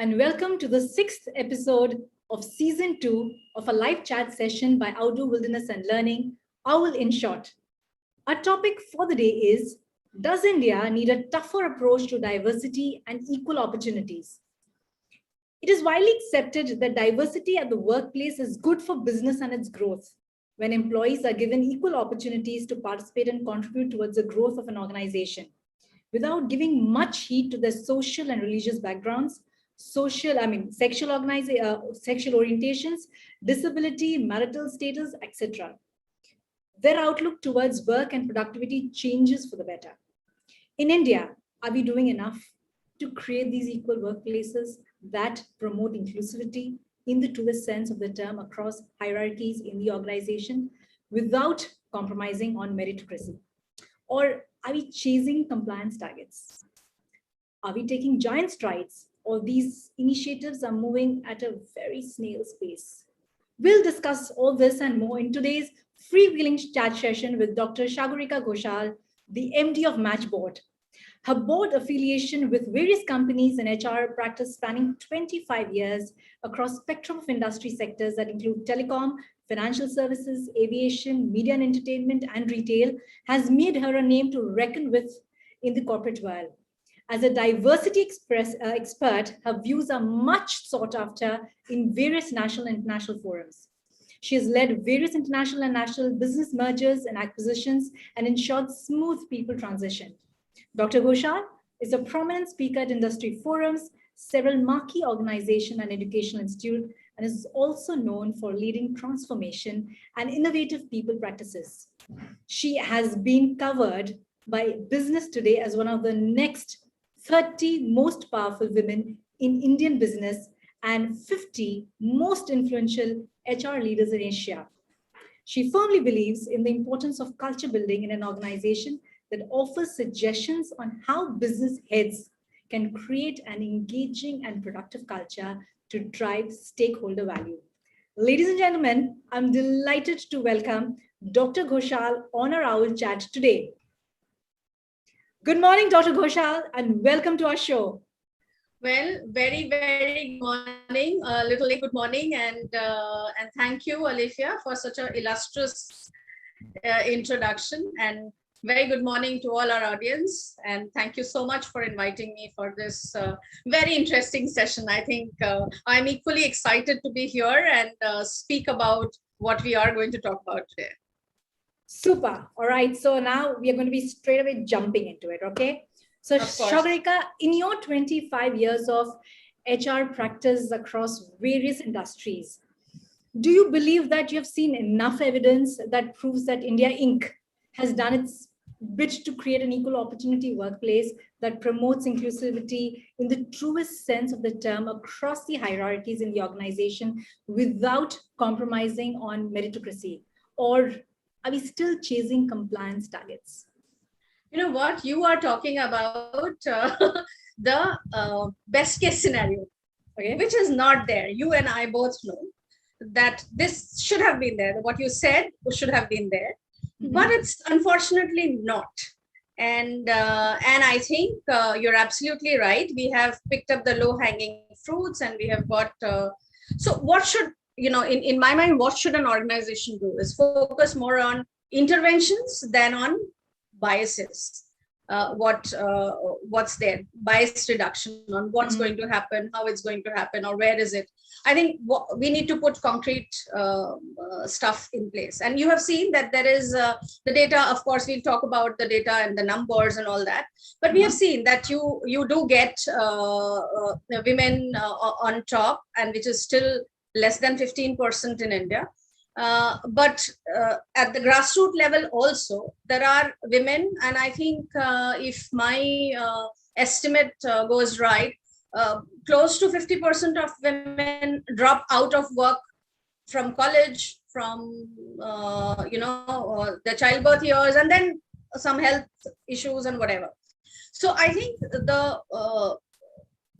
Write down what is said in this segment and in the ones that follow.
and welcome to the sixth episode of season 2 of a live chat session by Outdoor Wilderness and Learning, OWL in short. Our topic for the day is, does India need a tougher approach to diversity and equal opportunities? It is widely accepted that diversity at the workplace is good for business and its growth. When employees are given equal opportunities to participate and contribute towards the growth of an organization, without giving much heed to their social and religious backgrounds, sexual orientations, disability, marital status, etc. Their outlook towards work and productivity changes for the better. In India, are we doing enough to create these equal workplaces that promote inclusivity in the truest sense of the term across hierarchies in the organization without compromising on meritocracy? Or are we chasing compliance targets? Are we taking giant strides, or these initiatives are moving at a very snail's pace? We'll discuss all this and more in today's freewheeling chat session with Dr. Saagarika Ghoshal, the MD of Matchboard. Her board affiliation with various companies and HR practice spanning 25 years across spectrum of industry sectors that include telecom, financial services, aviation, media and entertainment, and retail has made her a name to reckon with in the corporate world. As a diversity expert, her views are much sought after in various national and international forums. She has led various international and national business mergers and acquisitions and ensured smooth people transition. Dr. Ghoshal is a prominent speaker at industry forums, several marquee organizations and educational institutes, and is also known for leading transformation and innovative people practices. She has been covered by Business Today as one of the next 30 most powerful women in Indian business and 50 most influential HR leaders in Asia. She firmly believes in the importance of culture building in an organization that offers suggestions on how business heads can create an engaging and productive culture to drive stakeholder value. Ladies and gentlemen, I'm delighted to welcome Dr. Ghoshal on our OWL chat today. Good morning, Dr. Ghoshal, and welcome to our show. Well, very, very good morning, a little late good morning, and thank you, Olivia, for such an illustrious introduction, and very good morning to all our audience, and thank you so much for inviting me for this very interesting session. I think I'm equally excited to be here and speak about what we are going to talk about today. Super. All right. So now we are going to be straight away jumping into it. Okay. So Saagarika, in your 25 years of HR practice across various industries, do you believe that you have seen enough evidence that proves that India Inc. has done its bit to create an equal opportunity workplace that promotes inclusivity in the truest sense of the term across the hierarchies in the organization without compromising on meritocracy? Or are we still chasing compliance targets? You know what? You are talking about the best case scenario, okay, which is not there. You and I both know that this should have been there. What you said should have been there, but it's unfortunately not. And I think you're absolutely right. We have picked up the low-hanging fruits, and we have got. So what should, in my mind, what should an organization do is focus more on interventions than on biases. What's there, bias reduction on what's going to happen, how it's going to happen, or where is it. I think we need to put concrete stuff in place. And you have seen that there is the data. Of course, we'll talk about the data and the numbers and all that. But we have seen that you do get women on top, and which is still less than 15% in India. But at the grassroots level also, there are women, and I think if my estimate goes right, close to 50% of women drop out of work from college, from the childbirth years, and then some health issues and whatever. So I think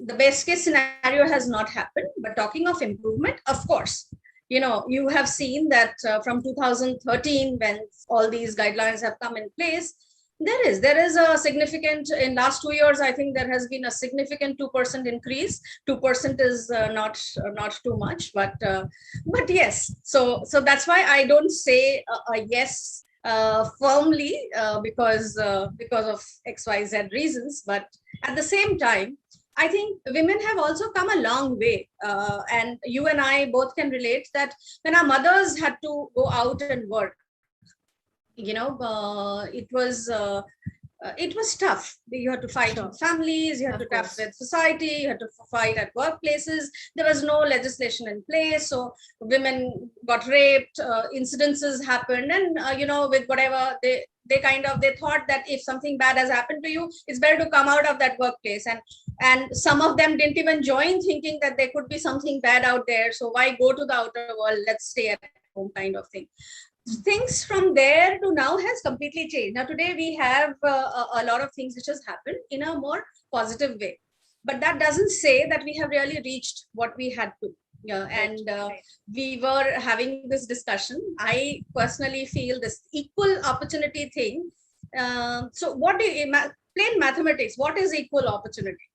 the best case scenario has not happened. But talking of improvement, of course, you have seen that from 2013, when all these guidelines have come in place, There is a significant, in last 2 years, I think there has been a significant 2% increase. 2% is not too much, but yes. So that's why I don't say a yes firmly because of XYZ reasons. But at the same time, I think women have also come a long way, and you and I both can relate that when our mothers had to go out and work, it was tough. You had to fight with families, you had to tough with society, you had to fight at workplaces. There was no legislation in place, so women got raped, incidences happened, and with whatever they thought that if something bad has happened to you, it's better to come out of that workplace, and some of them didn't even join, thinking that there could be something bad out there, so why go to the outer world, let's stay at home, kind of thing. Things from there to now has completely changed. Now today we have a lot of things which has happened in a more positive way, but that doesn't say that we have really reached what we had to. Yeah, and we were having this discussion. I personally feel this equal opportunity thing. So what do you, plain mathematics, what is equal opportunity?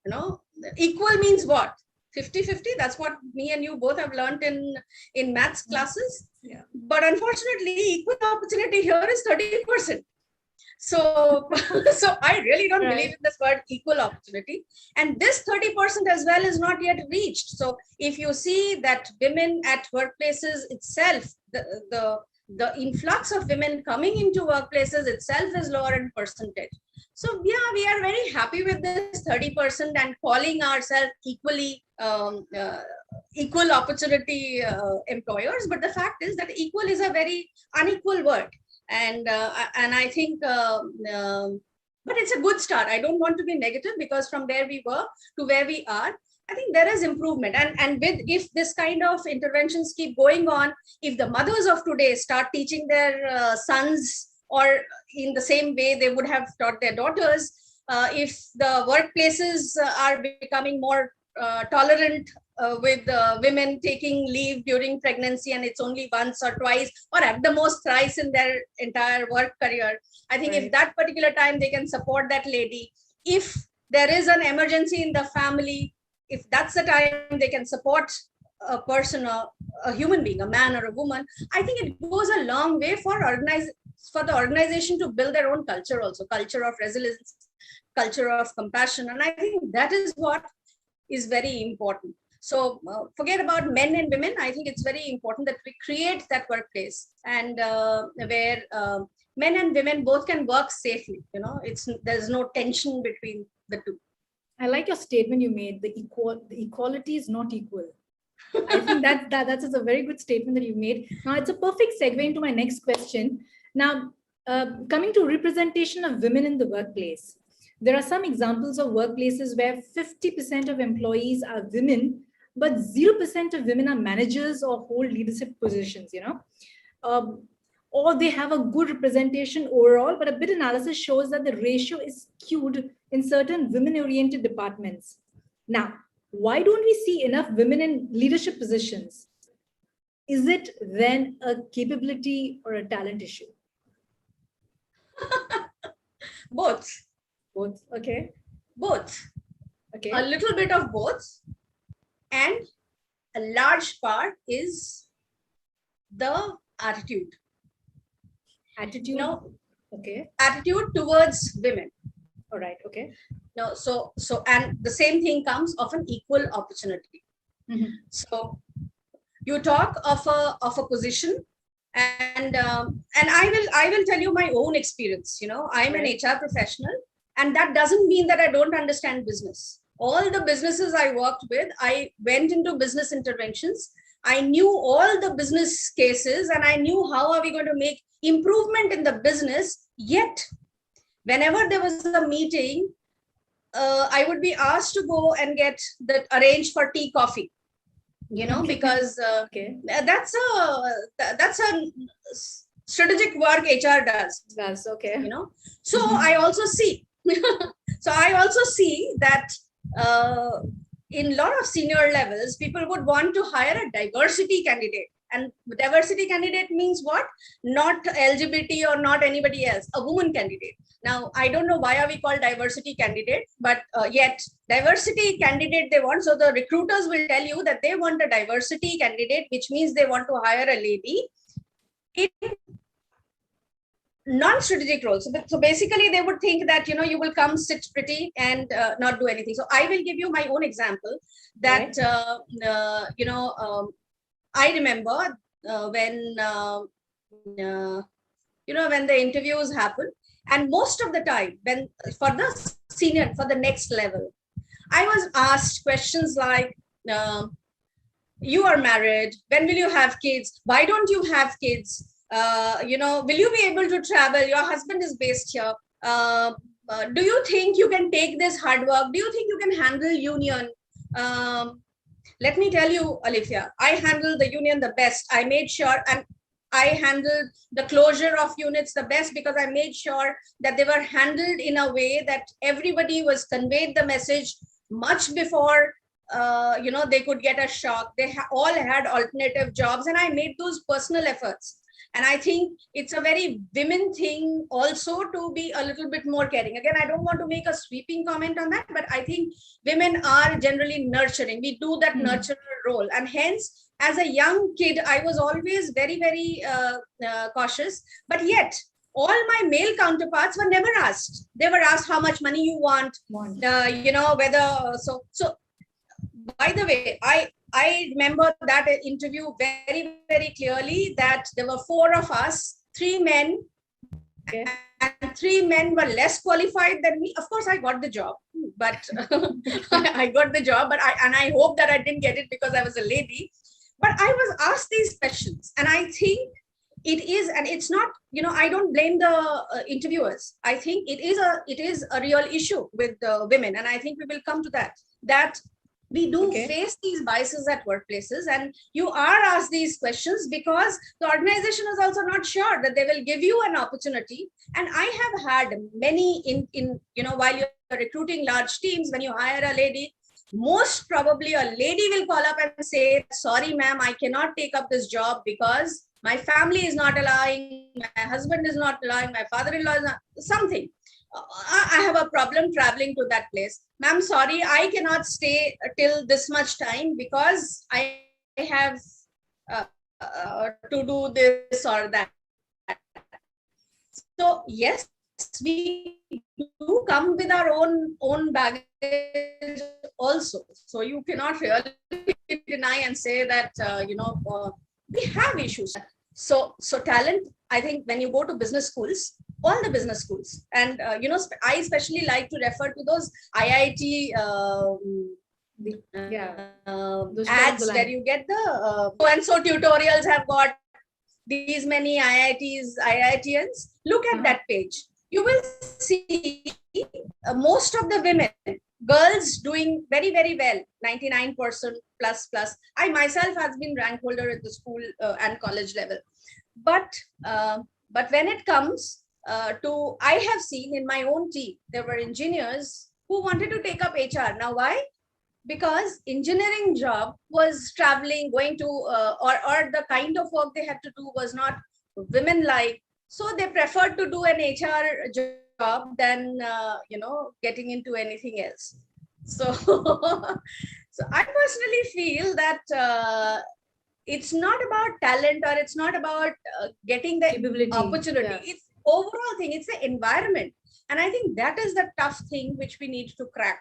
Equal means what? 50-50. That's what me and you both have learned in maths classes. Yeah. But unfortunately, equal opportunity here is 30%. So I really don't believe in this word equal opportunity. And this 30% as well is not yet reached. So if you see that women at workplaces itself, the influx of women coming into workplaces itself is lower in percentage. So yeah, we are very happy with this 30% and calling ourselves equal opportunity employers. But the fact is that equal is a very unequal word. And I think, but it's a good start. I don't want to be negative, because from where we were to where we are, I think there is improvement. And if this kind of interventions keep going on, if the mothers of today start teaching their sons, or in the same way they would have taught their daughters, if the workplaces are becoming more tolerant with women taking leave during pregnancy, and it's only once or twice or at the most thrice in their entire work career, I think if that particular time they can support that lady, if there is an emergency in the family, if that's the time they can support a person, a human being, a man or a woman, I think it goes a long way for the organization to build their own culture also, culture of resilience, culture of compassion. And I think that is what is very important. So forget about men and women. I think it's very important that we create that workplace, and where men and women both can work safely. There's no tension between the two. I like your statement you made. The equality is not equal. I think that's a very good statement that you made. Now it's a perfect segue into my next question. Now, coming to representation of women in the workplace, there are some examples of workplaces where 50% of employees are women, but 0% of women are managers or hold leadership positions, or they have a good representation overall, but a bit analysis shows that the ratio is skewed in certain women-oriented departments. Now, why don't we see enough women in leadership positions? Is it then a capability or a talent issue? Both. Okay. Both. Okay. A little bit of both. And a large part is the attitude. Attitude? Okay. Attitude towards women. All right. Okay. No, so and the same thing comes of an equal opportunity. Mm-hmm. So you talk of a position, and I will tell you my own experience. I'm an HR professional, and that doesn't mean that I don't understand business. All the businesses I worked with, I went into business interventions. I knew all the business cases, and I knew how are we going to make improvement in the business. Yet, whenever there was a meeting, I would be asked to go and get that arranged for tea, coffee. Because that's a strategic work HR does. That's okay. So I also see. So I also see that in a lot of senior levels, people would want to hire a diversity candidate. And diversity candidate means what? Not LGBT or not anybody else, a woman candidate. Now, I don't know why are we called diversity candidate, but yet diversity candidate they want. So the recruiters will tell you that they want a diversity candidate, which means they want to hire a lady in non-strategic roles. So basically they would think that, you will come, sit pretty and not do anything. So I will give you my own example that, I remember when the interviews happen, and most of the time when for the next level, I was asked questions like, you are married, when will you have kids, why don't you have kids, will you be able to travel, your husband is based here, do you think you can take this hard work, do you think you can handle union? Let me tell you, Alifia, I handled the union the best. I made sure, and I handled the closure of units the best, because I made sure that they were handled in a way that everybody was conveyed the message much before they could get a shock. They all had alternative jobs, and I made those personal efforts. And I think it's a very women thing also to be a little bit more caring. Again, I don't want to make a sweeping comment on that, but I think women are generally nurturing. We do that nurturer role. And hence, as a young kid, I was always very, very cautious. But yet, all my male counterparts were never asked. They were asked how much money you want, whether, so by the way, I remember that interview very, very clearly, that there were 4 of us, 3 men, and 3 men were less qualified than me. Of course, I got the job, but I got the job, but I hope that I didn't get it because I was a lady. But I was asked these questions, and I think it is, and it's not, I don't blame the interviewers. I think it is a real issue with women, and I think we will come to that we do face these biases at workplaces, and you are asked these questions because the organization is also not sure that they will give you an opportunity. And I have had many in while you're recruiting large teams, when you hire a lady, most probably a lady will call up and say, sorry ma'am, I cannot take up this job because my family is not allowing, my husband is not allowing, my father-in-law is not, something. I have a problem traveling to that place. Ma'am, sorry, I cannot stay till this much time because I have to do this or that. So yes, we do come with our own baggage also. So you cannot really deny and say that we have issues. So talent, I think when you go to business schools, all the business schools, and I especially like to refer to those IIT ads where you get the and so tutorials have got these many IITians. Look at that page. You will see most of the women, girls doing very, very well, 99% plus. I myself has been rank holder at the school and college level. But when it comes I have seen in my own team, there were engineers who wanted to take up HR. Now, why? Because engineering job was traveling, going to, or the kind of work they had to do was not women-like. So they preferred to do an HR job than, getting into anything else. So, so I personally feel that it's not about talent, or it's not about getting the opportunity. Yeah. It's overall thing. It's the environment. And I think that is the tough thing which we need to crack,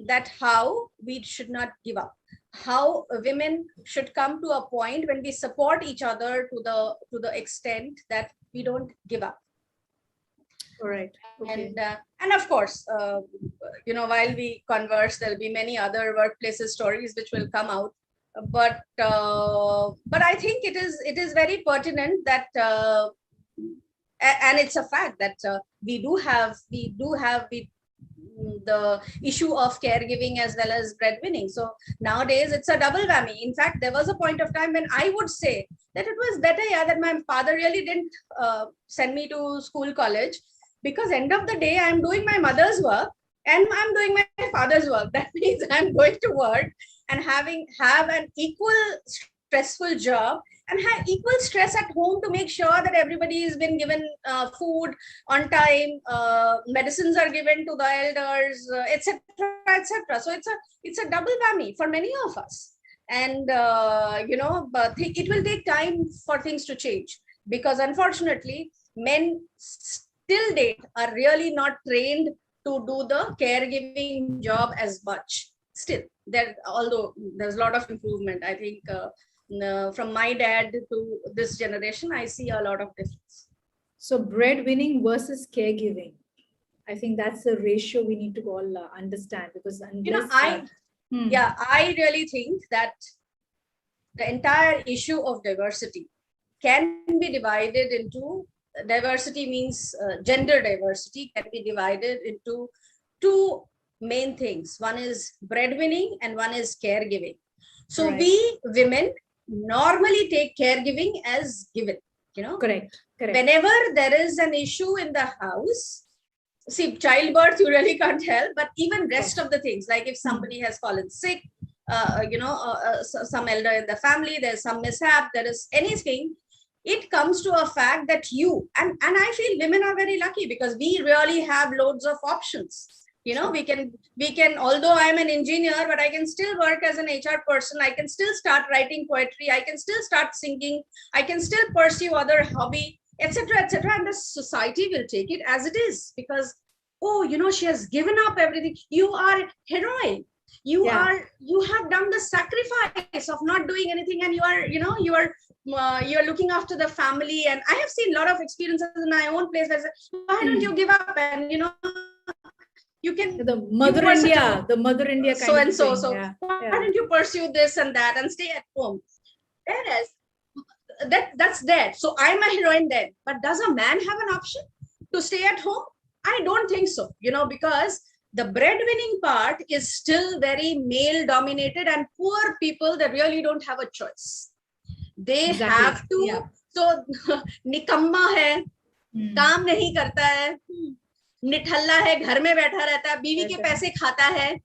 that how we should not give up, how women should come to a point when we support each other to the extent that we don't give up. All right. Okay. And of course, while we converse, there'll be many other workplaces stories which will come out. But I think it is very pertinent that, and it's a fact that we do have the issue of caregiving as well as breadwinning. So nowadays it's a double whammy. In fact, there was a point of time when I would say that it was better, that my father really didn't send me to school, college, because end of the day I'm doing my mother's work and I'm doing my father's work. That means I'm going to work and have an equal stressful job and have equal stress at home to make sure that everybody has been given food on time, medicines are given to the elders, etc., etc. So it's a double whammy for many of us. And but it will take time for things to change, because unfortunately men still date are really not trained to do the caregiving job as much. Still, there, although there's a lot of improvement, I think from my dad to this generation, I see a lot of difference. So breadwinning versus caregiving. I think that's the ratio we need to all understand, because unless, I really think that the entire issue of diversity can be divided into, diversity means gender diversity can be divided into two main things. One is breadwinning and one is caregiving. So Right. we women normally take caregiving as given, Correct. Whenever there is an issue in the house, see, childbirth you really can't help, but even rest of the things, like if somebody has fallen sick, some elder in the family, there's some mishap, there is anything, it comes to a fact that you and I feel women are very lucky, because we really have loads of options. We can, although I'm an engineer, but I can still work as an HR person. I can still start writing poetry. I can still start singing. I can still pursue other hobby, etc., etc. And the society will take it as it is, because, she has given up everything. You are heroic. You have done the sacrifice of not doing anything, and you're looking after the family. And I have seen a lot of experiences in my own place where I say, why don't you give up? And you can, the mother India kind so and of so. thing. So why don't you pursue this and that and stay at home? Whereas that's dead. So I'm a heroine then. But does a man have an option to stay at home? I don't think so, because the breadwinning part is still very male dominated, and poor people, they really don't have a choice. They have to. So निकम्मा है, काम नहीं करता है, निठल्ला है, घर में बैठा रहता है, बीवी के पैसे खाता है.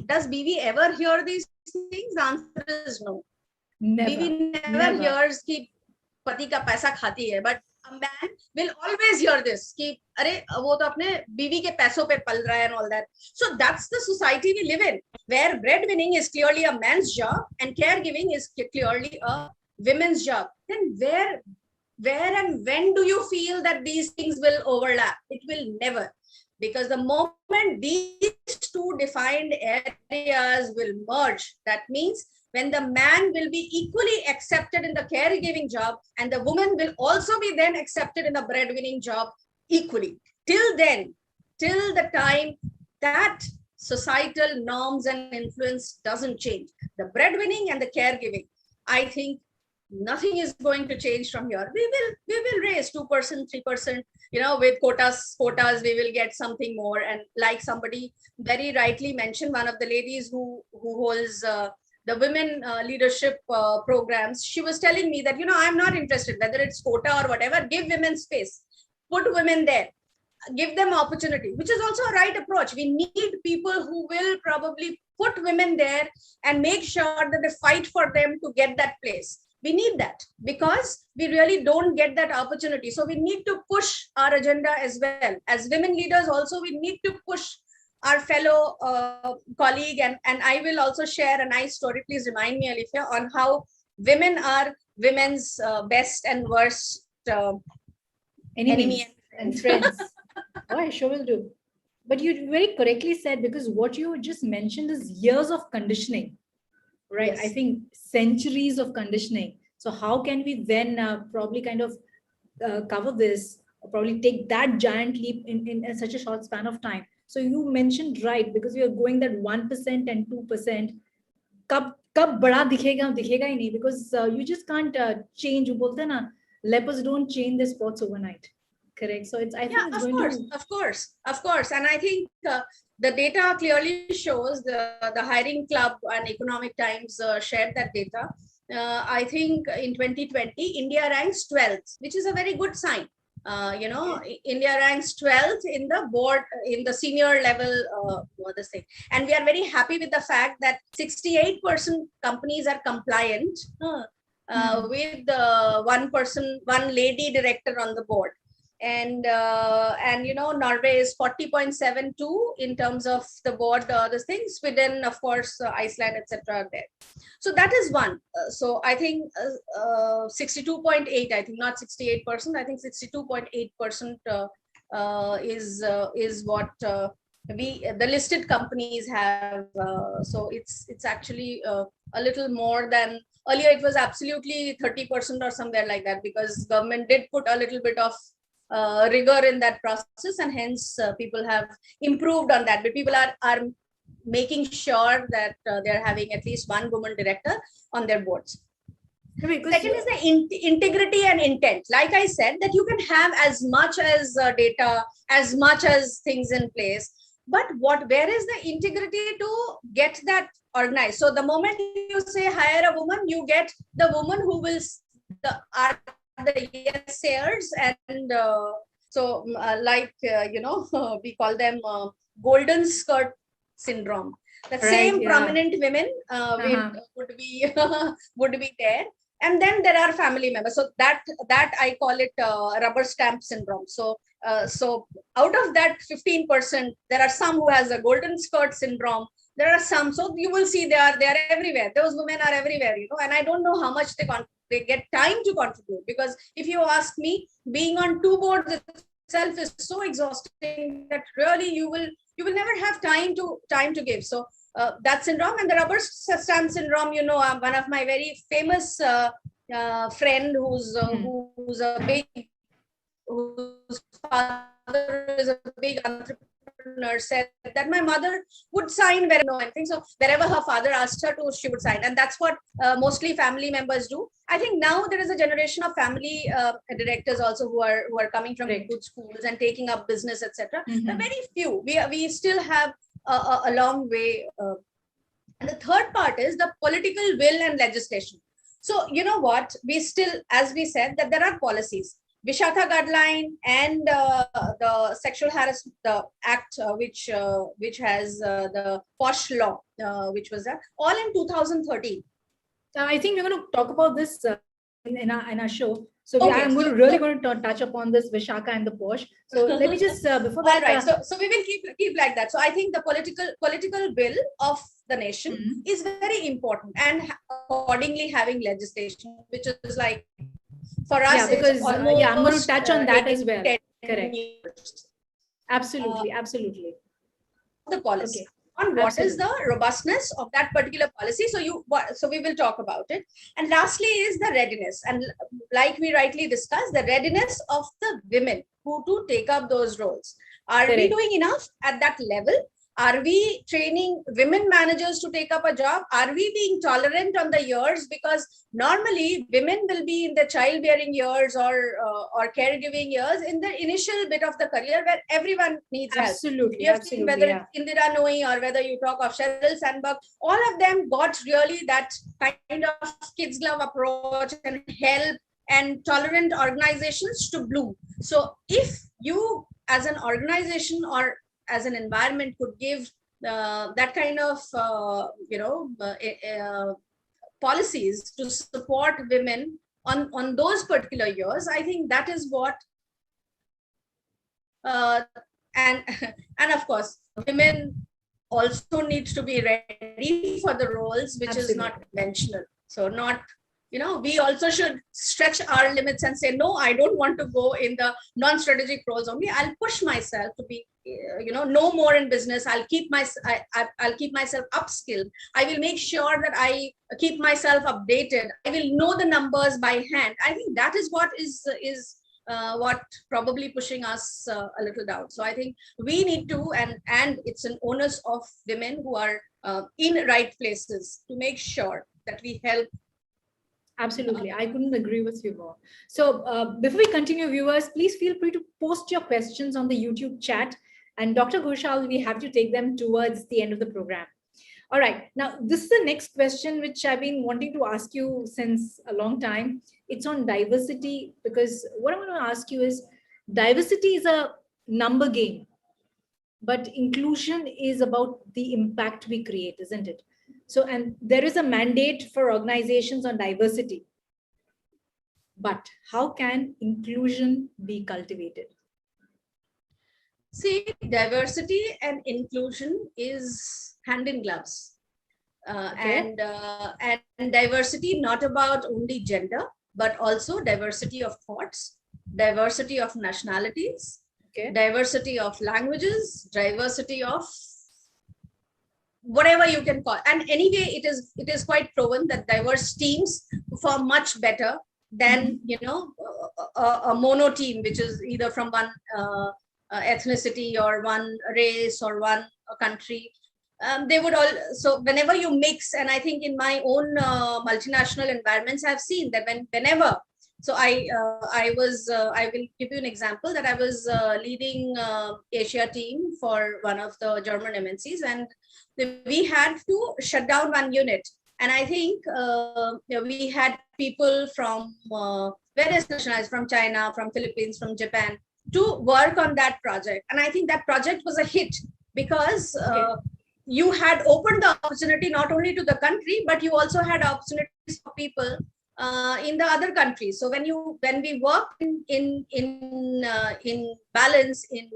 Does BV ever hear these things? The answer is no. BV never hears कि पति का पैसा खाती है, but a man will always hear this कि अरे वो तो अपने बीवी के पैसों पे पल रहा है and all that. So that's the society we live in, where breadwinning is clearly a man's job and caregiving is clearly a women's job. Then where and when do you feel that these things will overlap? It will never, because the moment these two defined areas will merge, that means when the man will be equally accepted in the caregiving job, and the woman will also be then accepted in the breadwinning job equally. Till then, till the time that societal norms and influence doesn't change, the breadwinning and the caregiving, I think nothing is going to change from here. We will raise 2%, 3%, with quotas, we will get something more. And like somebody very rightly mentioned, one of the ladies who holds the women leadership programs, she was telling me that, I'm not interested, whether it's quota or whatever, give women space, put women there, give them opportunity, which is also a right approach. We need people who will probably put women there and make sure that they fight for them to get that place. We need that, because we really don't get that opportunity. So we need to push our agenda as well. As women leaders also, we need to push our fellow colleague, and I will also share a nice story. Please remind me, Alifia, on how women are women's best and worst enemies and friends. Oh, I sure will do. But you very correctly said, because what you just mentioned is years of conditioning, right? Yes. I think centuries of conditioning. So how can we then probably kind of cover this, or probably take that giant leap in such a short span of time? So you mentioned right, because we are going that 1% and 2%. कब बड़ा दिखेगा ही नहीं, because you just can't change. वो बोलते हैं ना, lepers don't change their spots overnight. Correct. So it's, I think it's going to... Of course. And I think the data clearly shows, the Hiring Club and Economic Times shared that data. I think in 2020, India ranks 12th, which is a very good sign. India ranks 12th in the board, in the senior level, this thing. And we are very happy with the fact that 68% companies are compliant with one lady director on the board. And Norway is 40.72 in terms of the board, this thing. Sweden, of course, Iceland, etc. are there. So that is one. So I think 62.8, I think not 68%, I think 62.8% is what the listed companies have. So it's actually a little more than earlier. It was absolutely 30% or somewhere like that, because government did put a little bit of rigor in that process, and hence people have improved on that. But people are making sure that they're having at least one woman director on their boards. Second is the integrity and intent. Like I said, that you can have as much as data, as much as things in place, but where is the integrity to get that organized? So the moment you say hire a woman, you get the woman who will are the yes sayers, and we call them golden skirt syndrome. The same prominent women would be there. And then there are family members. So that I call it rubber stamp syndrome. So out of that 15%, there are some who has a golden skirt syndrome. There are some, so you will see they are everywhere. Those women are everywhere, and I don't know how much they get time to contribute, because if you ask me, being on 2 boards itself is so exhausting that really you will never have time to give. So that syndrome. And the rubber stamp syndrome, one of my very famous friend whose father is a big entrepreneur, said that my mother would sign anything. So wherever her father asked her to, she would sign. And that's what mostly family members do. I think now there is a generation of family directors also who are coming from good schools and taking up business, etc. Very few. We still have a long way. And the third part is the political will and legislation. So you know what? We still, as we said, that there are policies. Vishaka guideline and the sexual harassment act, which has the POSH law, which was that all in 2013. I think we're going to talk about this in our show. So I'm really going to touch upon this Vishaka and the POSH. So let me just before that. All right. So we will keep like that. So I think the political will of the nation is very important, and accordingly having legislation, which is like, for us, because I'm going to touch on that as well. Correct. Absolutely. The policy. On what is the robustness of that particular policy. So we will talk about it. And lastly is the readiness. And like we rightly discussed, the readiness of the women who to take up those roles. Are we doing enough at that level? Are we training women managers to take up a job? Are we being tolerant on the years? Because normally women will be in the childbearing years or caregiving years in the initial bit of the career where everyone needs help. Absolutely. You have seen whether it's Indira Nooyi or whether you talk of Sheryl Sandberg, all of them got really that kind of kids glove approach and help and tolerant organizations to bloom. So if you as an organization or as an environment could give that kind of policies to support women on those particular years, I think that is what and of course women also needs to be ready for the roles which is not conventional. So not, we also should stretch our limits and say, no, I don't want to go in the non-strategic roles only. I'll push myself to be, know more in business. I'll keep myself upskilled. I will make sure that I keep myself updated. I will know the numbers by hand. I think that is what is what probably pushing us a little down. So I think we need to, and it's an onus of women who are in right places to make sure that we help. Absolutely. I couldn't agree with you more. So before we continue, viewers, please feel free to post your questions on the YouTube chat. And Dr. Ghoshal, we have to take them towards the end of the program. All right. Now, this is the next question, which I've been wanting to ask you since a long time. It's on diversity, because what I want to ask you is, Diversity is a number game, but inclusion is about the impact we create, isn't it? So, and there is a mandate for organizations on diversity, but how can inclusion be cultivated? See, diversity and inclusion is hand in gloves. Okay. And diversity not about only gender, but also diversity of thoughts, diversity of nationalities, Okay. diversity of languages, diversity of whatever you can call. And anyway, it is quite proven that diverse teams perform much better than a mono team, which is either from one ethnicity or one race or one country. They would all, so whenever you mix, and I think in my own multinational environments, I've seen that whenever, so I will give you an example that I was leading Asia team for one of the German MNCs, and we had to shut down one unit. And I think we had people from various nationalities, from China, from Philippines, from Japan, to work on that project. And I think that project was a hit because you had opened the opportunity not only to the country, but you also had opportunities for people in the other countries. So when we work in balance, in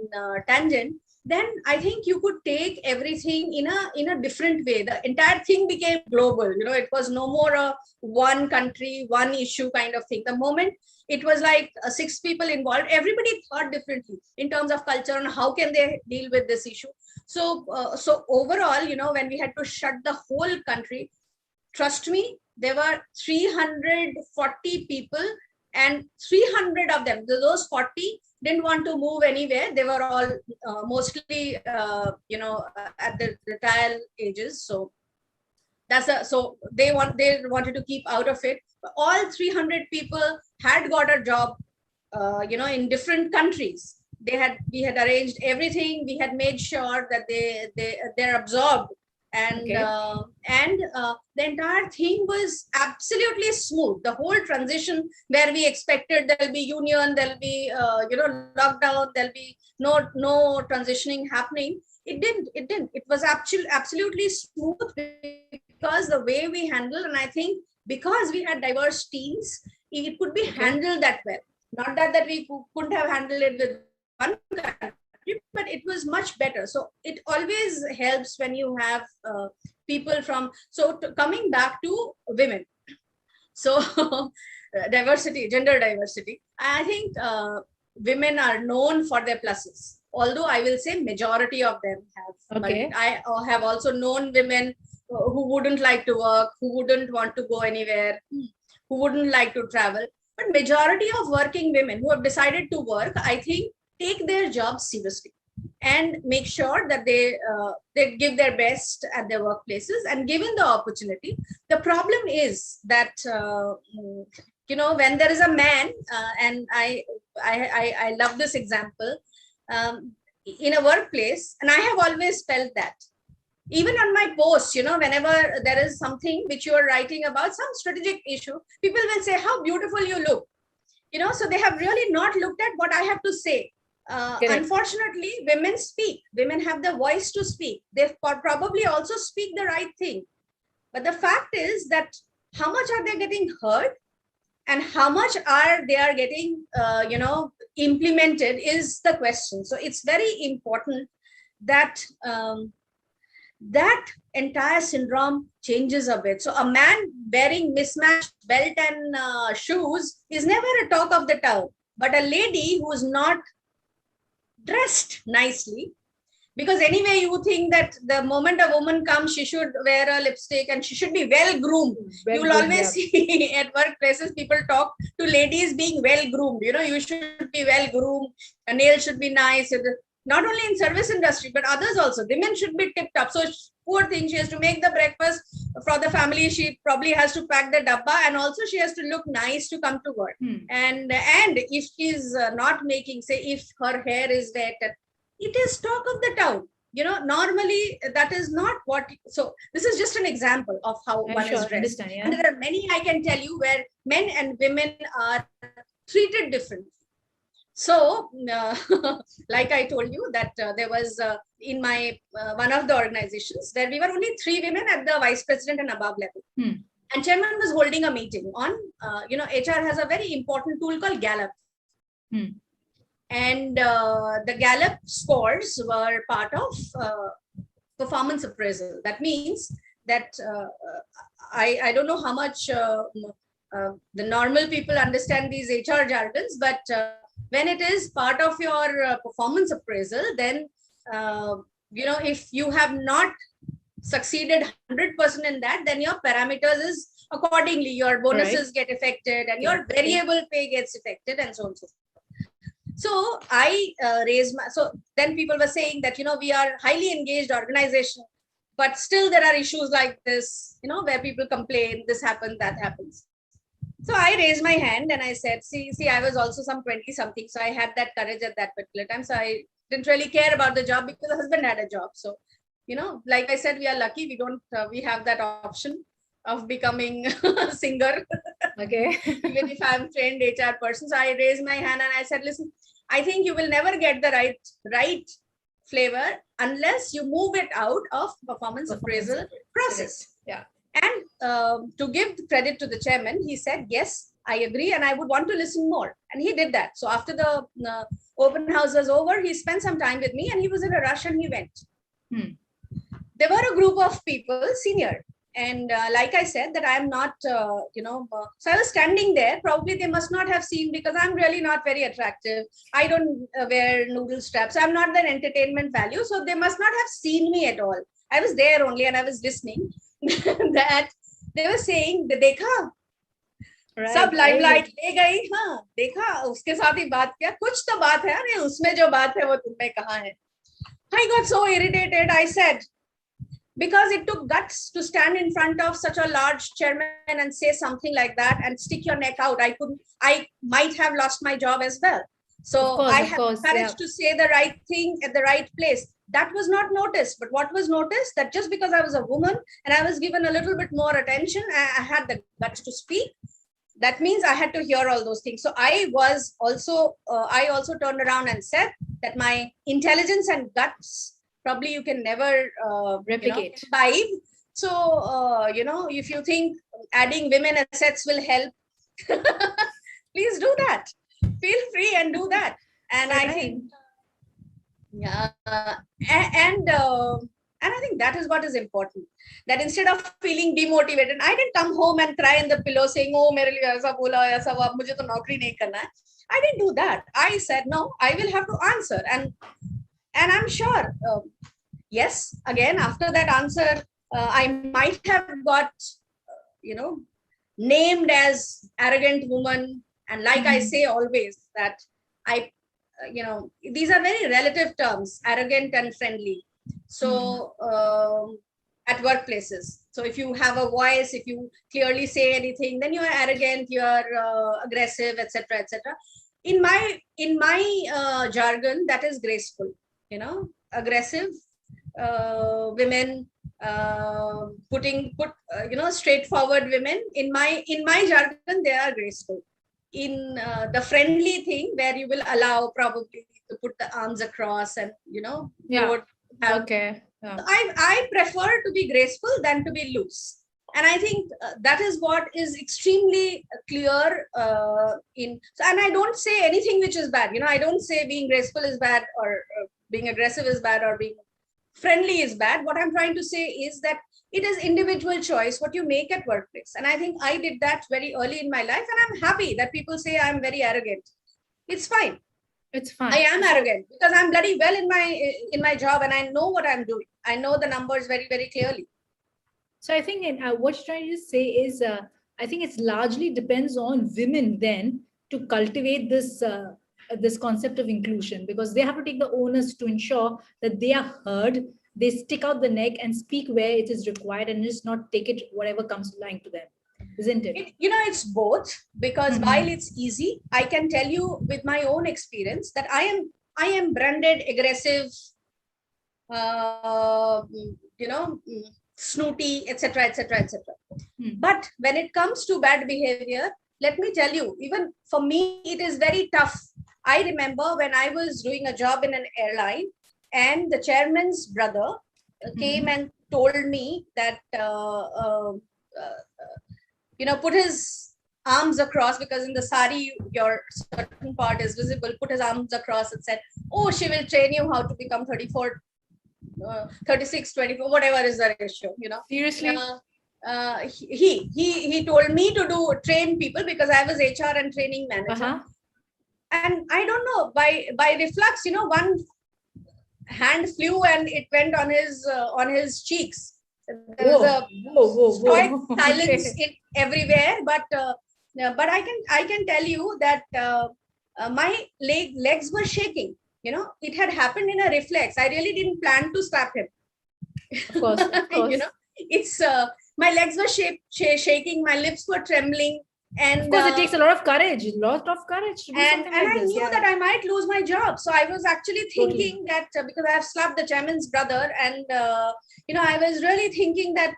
tangent, then I think you could take everything in a different way. The entire thing became global. It was no more a one country, one issue kind of thing. The moment it was like 6 people involved, everybody thought differently in terms of culture and how can they deal with this issue. So overall, when we had to shut the whole country, trust me, there were 340 people, and 300 of them, those 40 didn't want to move anywhere. They were all mostly at the retired ages. So so they wanted to keep out of it. But all 300 people had got a job in different countries. We had arranged everything. We had made sure that they're absorbed, and the entire thing was absolutely smooth. The whole transition, where we expected there'll be union, there'll be lockdown, there'll be no transitioning happening, it didn't. It was absolutely smooth, because the way we handled, and I think because we had diverse teams, it could be handled that well. Not that we couldn't have handled it with one country, but it was much better. So it always helps when you have people from. So coming back to women, so diversity, gender diversity, I think women are known for their pluses. Although I will say majority of them have. I have also known women who wouldn't like to work, who wouldn't want to go anywhere, who wouldn't like to travel. But majority of working women who have decided to work, I think, take their jobs seriously and make sure that they give their best at their workplaces, and given the opportunity. The problem is that when there is a man, and I love this example, in a workplace, and I have always felt that even on my post, whenever there is something which you are writing about, some strategic issue, people will say how beautiful you look. So they have really not looked at what I have to say. Unfortunately, women speak. Women have the voice to speak. They probably also speak the right thing. But the fact is that how much are they getting heard, and how much are getting, implemented is the question. So it's very important that that entire syndrome changes a bit. So a man wearing mismatched belt and shoes is never a talk of the town. But a lady who is not dressed nicely, because anyway you think that the moment a woman comes, she should wear a lipstick and she should be well groomed. You will always see at workplaces people talk to ladies being well groomed. You should be well groomed, a nail should be nice. Not only in service industry, but others also. Women should be tipped up. So poor thing, she has to make the breakfast for the family. She probably has to pack the dabba, and also she has to look nice to come to work. And if she's not making, say, if her hair is wet, it is talk of the town. Normally that is not what. So this is just an example of how one is dressed. And there are many I can tell you where men and women are treated differently. So, like I told you that there was in my one of the organizations where we were only 3 women at the vice president and above level. And chairman was holding a meeting on, HR has a very important tool called Gallup. And the Gallup scores were part of performance appraisal. That means that I don't know how much the normal people understand these HR jargons, but when it is part of your performance appraisal, then if you have not succeeded 100% in that, then your parameters is accordingly, your bonuses get affected and your variable pay gets affected and so on and so forth. So I raised my, so then people were saying that, we are highly engaged organization, but still there are issues like this, where people complain, this happens, that happens. So I raised my hand and I said, see, I was also some 20 something. So I had that courage at that particular time. So I didn't really care about the job because the husband had a job. So, like I said, we are lucky. We have that option of becoming a singer. Okay. Even if I'm trained HR person. So I raised my hand and I said, listen, I think you will never get the right flavor unless you move it out of performance appraisal process. Yeah. And to give credit to the chairman, he said, yes, I agree. And I would want to listen more. And he did that. So after the open house was over, he spent some time with me and he was in a rush and he went. There were a group of people, senior. And like I said, that I'm not, so I was standing there. Probably they must not have seen because I'm really not very attractive. I don't wear noodle straps. I'm not the entertainment value. So they must not have seen me at all. I was there only and I was listening. That they were saying, देखा सब limelight ले गई, हाँ देखा उसके साथ ही बात किया, कुछ तो बात है, अरे उसमें जो बात है वो तुमने कहा है. I got so irritated. I said, because it took guts to stand in front of such a large chairman and say something like that and stick your neck out. I might have lost my job as well. So I had courage to say the right thing at the right place. That was not noticed, but what was noticed, that just because I was a woman and I was given a little bit more attention, I had the guts to speak. That means I had to hear all those things. So I also turned around and said that my intelligence and guts, probably you can never replicate. So, if you think adding women assets will help, please do that. Feel free and do that. And I think, and I think that is what is important. That instead of feeling demotivated, I didn't come home and cry in the pillow saying, "Oh, mere liye aisa bola, aisa hua, mujhe to naukri nahi karna hai." I didn't do that. I said, no, I will have to answer. And I'm sure, yes, again, after that answer, I might have got, named as arrogant woman. And like I say always, that these are very relative terms, arrogant and friendly. So at workplaces. So if you have a voice, if you clearly say anything, then you are arrogant, you are aggressive, etc., etc. In my jargon, that is graceful. Aggressive women, straightforward women. In my jargon, they are graceful. In the friendly thing, where you will allow probably to put the arms across and I prefer to be graceful than to be loose. And I think that is what is extremely clear and I don't say anything which is bad. I don't say being graceful is bad or being aggressive is bad or being friendly is bad. What I'm trying to say is that it is individual choice what you make at workplace. And I think I did that very early in my life. And I'm happy that people say I'm very arrogant. It's fine. It's fine. I am arrogant because I'm bloody well in my job and I know what I'm doing. I know the numbers very, very clearly. So I think what you're trying to say is, I think it's largely depends on women then to cultivate this concept of inclusion, because they have to take the onus to ensure that they are heard, they stick out the neck and speak where it is required and just not take it whatever comes lying to them. Isn't it? It's both, because while it's easy, I can tell you with my own experience that I am branded aggressive, snooty, etc., etc., etc. But when it comes to bad behavior, let me tell you, even for me, it is very tough I remember when I was doing a job in an airline, and the chairman's brother came and told me that, put his arms across, because in the sari, your certain part is visible, put his arms across and said, oh, she will train you how to become 34, 36, 24, whatever is the ratio, Seriously? He told me to train people because I was HR and training manager. And I don't know, by reflux, one hand flew and it went on his cheeks. There was a stoic silence everywhere, but I can tell you that my legs were shaking. It had happened in a reflex. I really didn't plan to slap him. Of course. It's my legs were shaking, my lips were trembling. And of course, it takes a lot of courage to do something like I this. knew that I might lose my job. So I was actually thinking that because I have slapped the chairman's brother, and I was really thinking that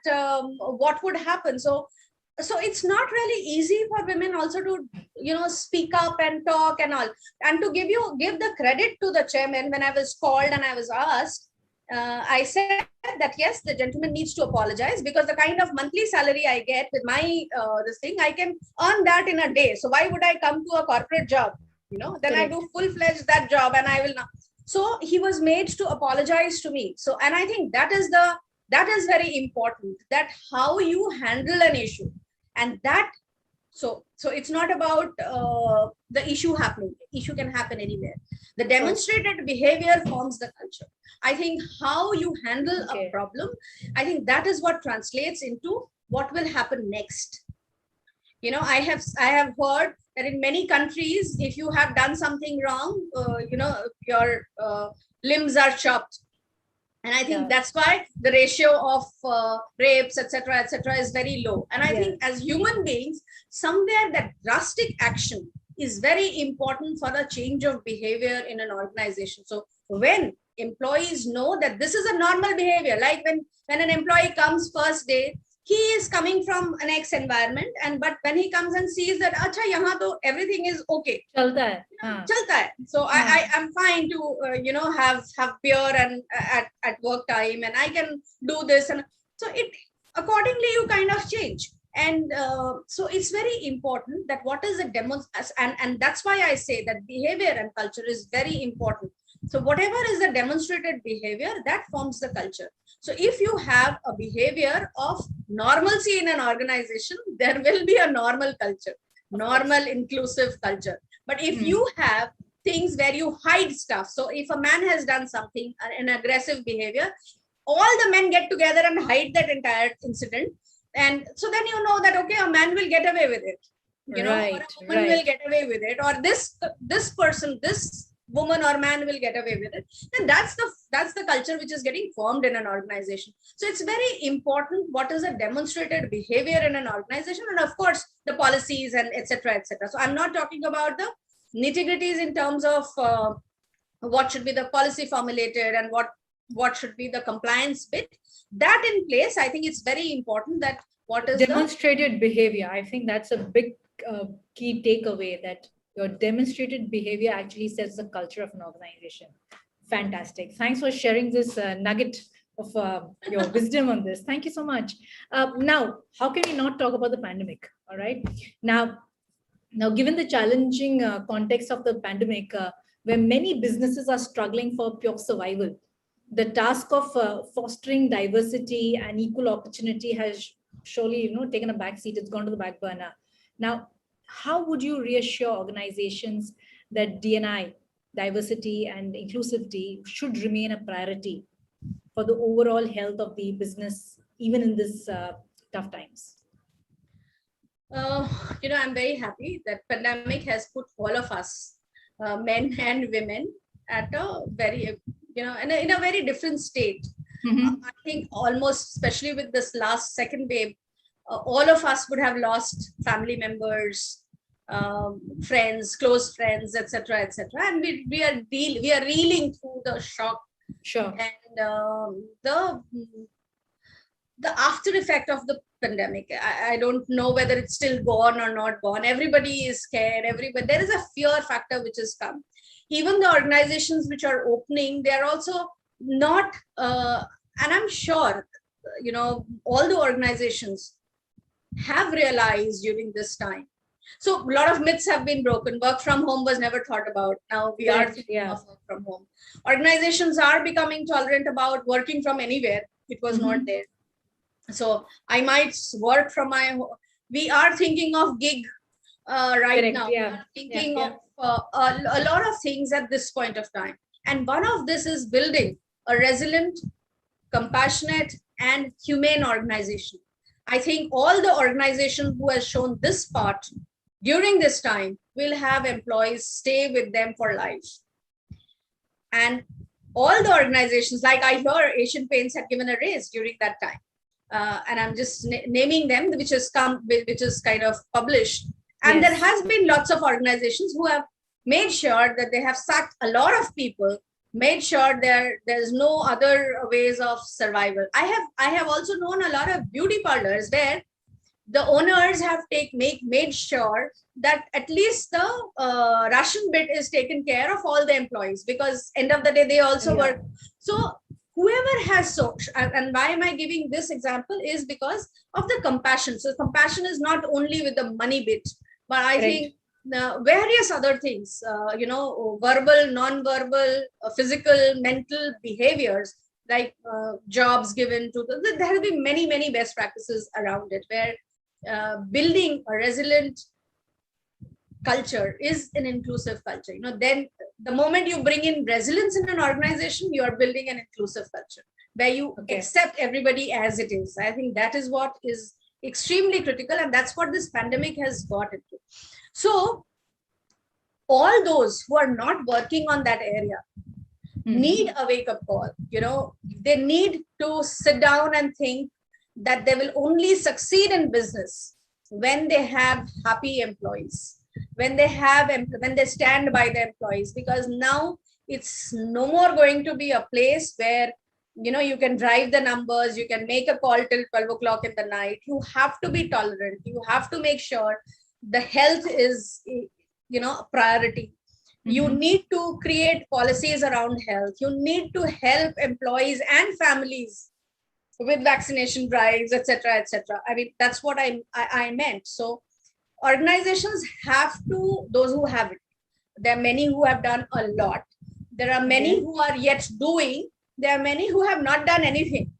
what would happen. So it's not really easy for women also to speak up and talk and all. And to give the credit to the chairman, when I was called and I was asked, I said that yes, the gentleman needs to apologize, because the kind of monthly salary I get with my this thing, I can earn that in a day. So why would I come to a corporate job? Then correct. I do full-fledged that job, and I will not. So he was made to apologize to me. So, and I think that is very important, that how you handle an issue, and that. So it's not about the issue happening. Issue can happen anywhere. The demonstrated behavior forms the culture. I think how you handle a problem, I think that is what translates into what will happen next. I have heard that in many countries, if you have done something wrong, your limbs are chopped. And I think that's why the ratio of rapes, etc., is very low. And I think as human beings, somewhere that drastic action is very important for a change of behavior in an organization. So when employees know that this is a normal behavior, like when an employee comes first day, he is coming from an X environment, but when he comes and sees that, acha, yahan to everything is okay. Chalta hai. So I am fine to have beer and at work time, and I can do this, and so it accordingly you kind of change. And so it's very important that what is the demo, and that's why I say that behavior and culture is very important. So whatever is the demonstrated behavior, that forms the culture. So if you have a behavior of normalcy in an organization, there will be a normal culture, normal inclusive culture. But if you have things where you hide stuff, so if a man has done something, an aggressive behavior, all the men get together and hide that entire incident. And so then you know that, okay, a man will get away with it, or a woman will get away with it, or this person, this woman or man will get away with it. And that's the culture which is getting formed in an organization. So it's very important what is a demonstrated behavior in an organization, and of course the policies and etc. So I'm not talking about the nitty-gritties in terms of what should be the policy formulated and what should be the compliance bit. That in place, I think it's very important that what is demonstrated behavior. I think that's a big key takeaway, that your demonstrated behavior actually sets the culture of an organization. Fantastic. Thanks for sharing this nugget of your wisdom on this. Thank you so much. Now, how can we not talk about the pandemic? All right. Now, given the challenging context of the pandemic, where many businesses are struggling for pure survival, the task of fostering diversity and equal opportunity has surely, taken a back seat. It's gone to the back burner. Now, how would you reassure organizations that D&I, diversity and inclusivity, should remain a priority for the overall health of the business, even in this tough times? I'm very happy that pandemic has put all of us, men and women, at a very, in a very different state. I think almost, especially with this last second wave, all of us would have lost family members, friends, close friends, etc., and we are reeling through the shock. Sure. And the after effect of the pandemic. I don't know whether it's still gone or not gone. Everybody is scared. Everybody, there is a fear factor which has come. Even the organizations which are opening, they are also not, and I'm sure, all the organizations have realized during this time. So a lot of myths have been broken. Work from home was never thought about. Now we are thinking of work from home. Organizations are becoming tolerant about working from anywhere. It was not there. So I might work from my home. We are thinking of gig right now. We are thinking of a lot of things at this point of time. And one of this is building a resilient, compassionate, and humane organization. I think all the organizations who have shown this part during this time will have employees stay with them for life. And all the organizations, like I hear Asian Paints had given a raise during that time. And I'm just naming them, which is kind of published. And there has been lots of organizations who have made sure that they have sacked a lot of people, made sure there's no other ways of survival. I have also known a lot of beauty parlors where the owners have made sure that at least the ration bit is taken care of all the employees, because end of the day they also work. So whoever has and why am I giving this example is because of the compassion. So compassion is not only with the money bit, but I think various other things, verbal, non-verbal, physical, mental behaviors, like jobs given to there have been many best practices around it, where building a resilient culture is an inclusive culture. Then the moment you bring in resilience in an organization, you are building an inclusive culture where you accept everybody as it is. I think that is what is extremely critical, and that's what this pandemic has got into. So all those who are not working on that area need a wake-up call. They need to sit down and think that they will only succeed in business when they have happy employees, when they stand by the employees, because now it's no more going to be a place where you can drive the numbers, you can make a call till 12 o'clock in the night. You have to be tolerant. You have to make sure the health is a priority. You need to create policies around health. You need to help employees and families with vaccination drives, etc., etc. I mean, that's what I meant. So organizations have to, those who have it, there are many who have done a lot. There are many who are yet doing. There are many who have not done anything.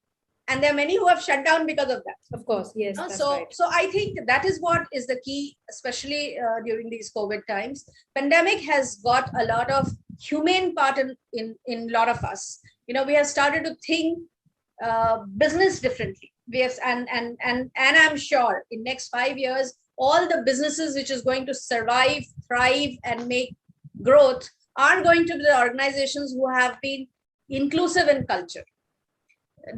And there are many who have shut down because of that. Of course, yes. So I think that is what is the key, especially during these COVID times. Pandemic has got a lot of humane part in a lot of us. We have started to think business differently. We have, and I'm sure in next 5 years, all the businesses which is going to survive, thrive, and make growth are going to be the organizations who have been inclusive in culture.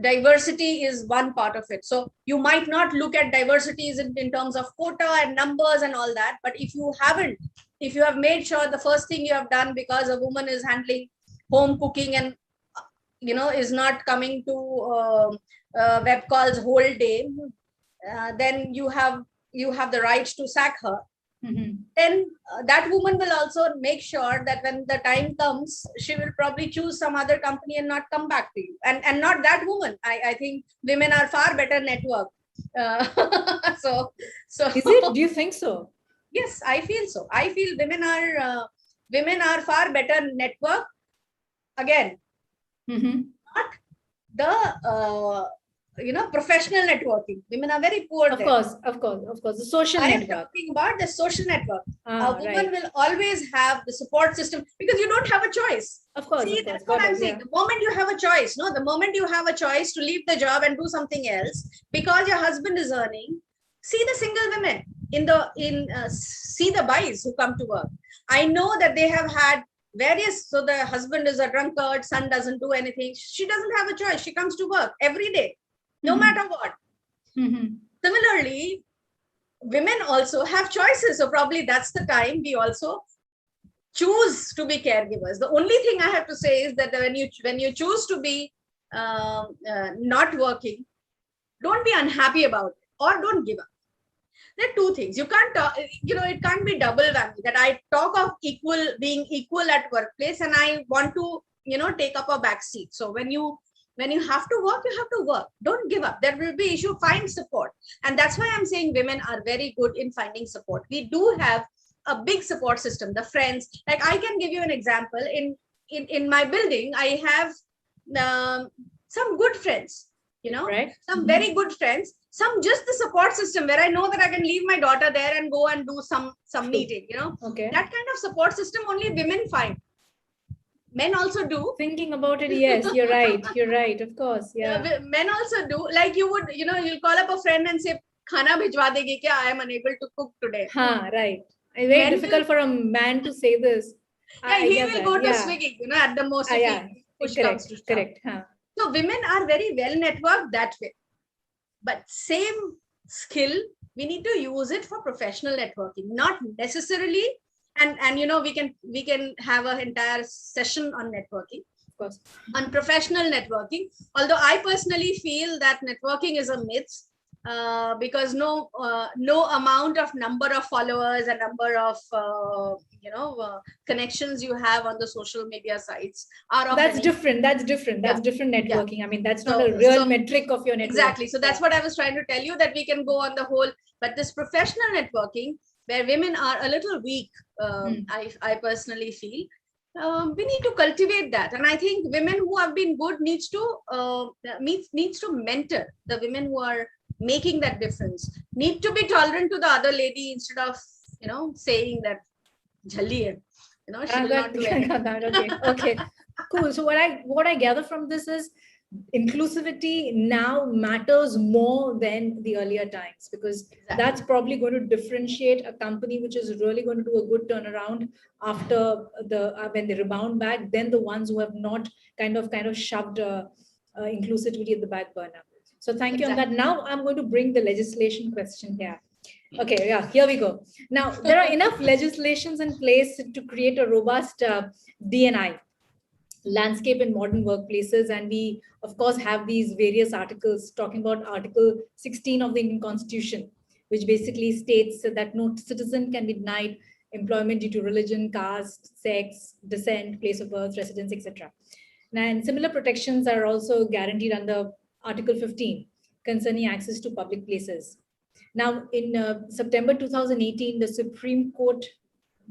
Diversity is one part of it. So you might not look at diversities in terms of quota and numbers and all that, but if you have made sure the first thing you have done, because a woman is handling home cooking and is not coming to web calls whole day, then you have the right to sack her. Then that woman will also make sure that when the time comes, she will probably choose some other company and not come back to you. And not that woman. I think women are far better network. So is it? Do you think so? Yes, I feel so. I feel women are far better network. Again, not the professional networking. Women are very poor. Of course, the social network. I am talking about the social network. A woman will always have the support system, because you don't have a choice. Of course. See, that's what I'm saying. The moment you have a choice, the moment you have a choice to leave the job and do something else because your husband is earning, see the single women see the boys who come to work. I know that they have had various, so the husband is a drunkard, son doesn't do anything. She doesn't have a choice. She comes to work every day, no matter what. Similarly, women also have choices. So probably that's the time we also choose to be caregivers. The only thing I have to say is that when you choose to be not working, don't be unhappy about it. or don't give up. There are two things. You can't, it can't be double whammy that I talk of being equal at workplace and I want to, take up a back seat. So when you have to work, you have to work. Don't give up. There will be issue. Find support. And that's why I'm saying women are very good in finding support. We do have a big support system, the friends. Like I can give you an example. In my building, I have some good friends, Right. some very good friends, some just the support system where I know that I can leave my daughter there and go and do some meeting, Okay. that kind of support system only women find. Men also do. Thinking about it, yes, you're right. You're right. Of course. Yeah. Men also do. Like you would, you'll call up a friend and say, "Khana bhijwa degi kya? I am unable to cook today." Right. It's very difficult for a man to say this. Yeah, he will go to Swiggy, at the most. Push comes to shove. Correct. So women are very well networked that way. But same skill, we need to use it for professional networking, not necessarily. And we can have an entire session on networking, of course, on professional networking. Although I personally feel that networking is a myth, because no amount of number of followers and number of connections you have on the social media sites are of that's different networking. Yeah. I mean, that's not a real metric of your network. Exactly. So that's what I was trying to tell you, that we can go on the whole, but this professional networking where women are a little weak, I personally feel we need to cultivate that. And I think women who have been good needs to mentor the women who are making that difference, need to be tolerant to the other lady instead of saying that jhalli hai, she will not do anything. Okay. Cool. So what I gather from this is inclusivity now matters more than the earlier times, because that's probably going to differentiate a company which is really going to do a good turnaround after when they rebound back, than the ones who have not kind of shoved inclusivity at the back burner. So thank you on that. Now I'm going to bring the legislation question here. Okay, yeah, here we go. Now, there are enough legislations in place to create a robust D&I landscape in modern workplaces. And we, of course, have these various articles talking about Article 16 of the Indian Constitution, which basically states that no citizen can be denied employment due to religion, caste, sex, descent, place of birth, residence, etc. And similar protections are also guaranteed under Article 15 concerning access to public places. Now, in September 2018, the Supreme Court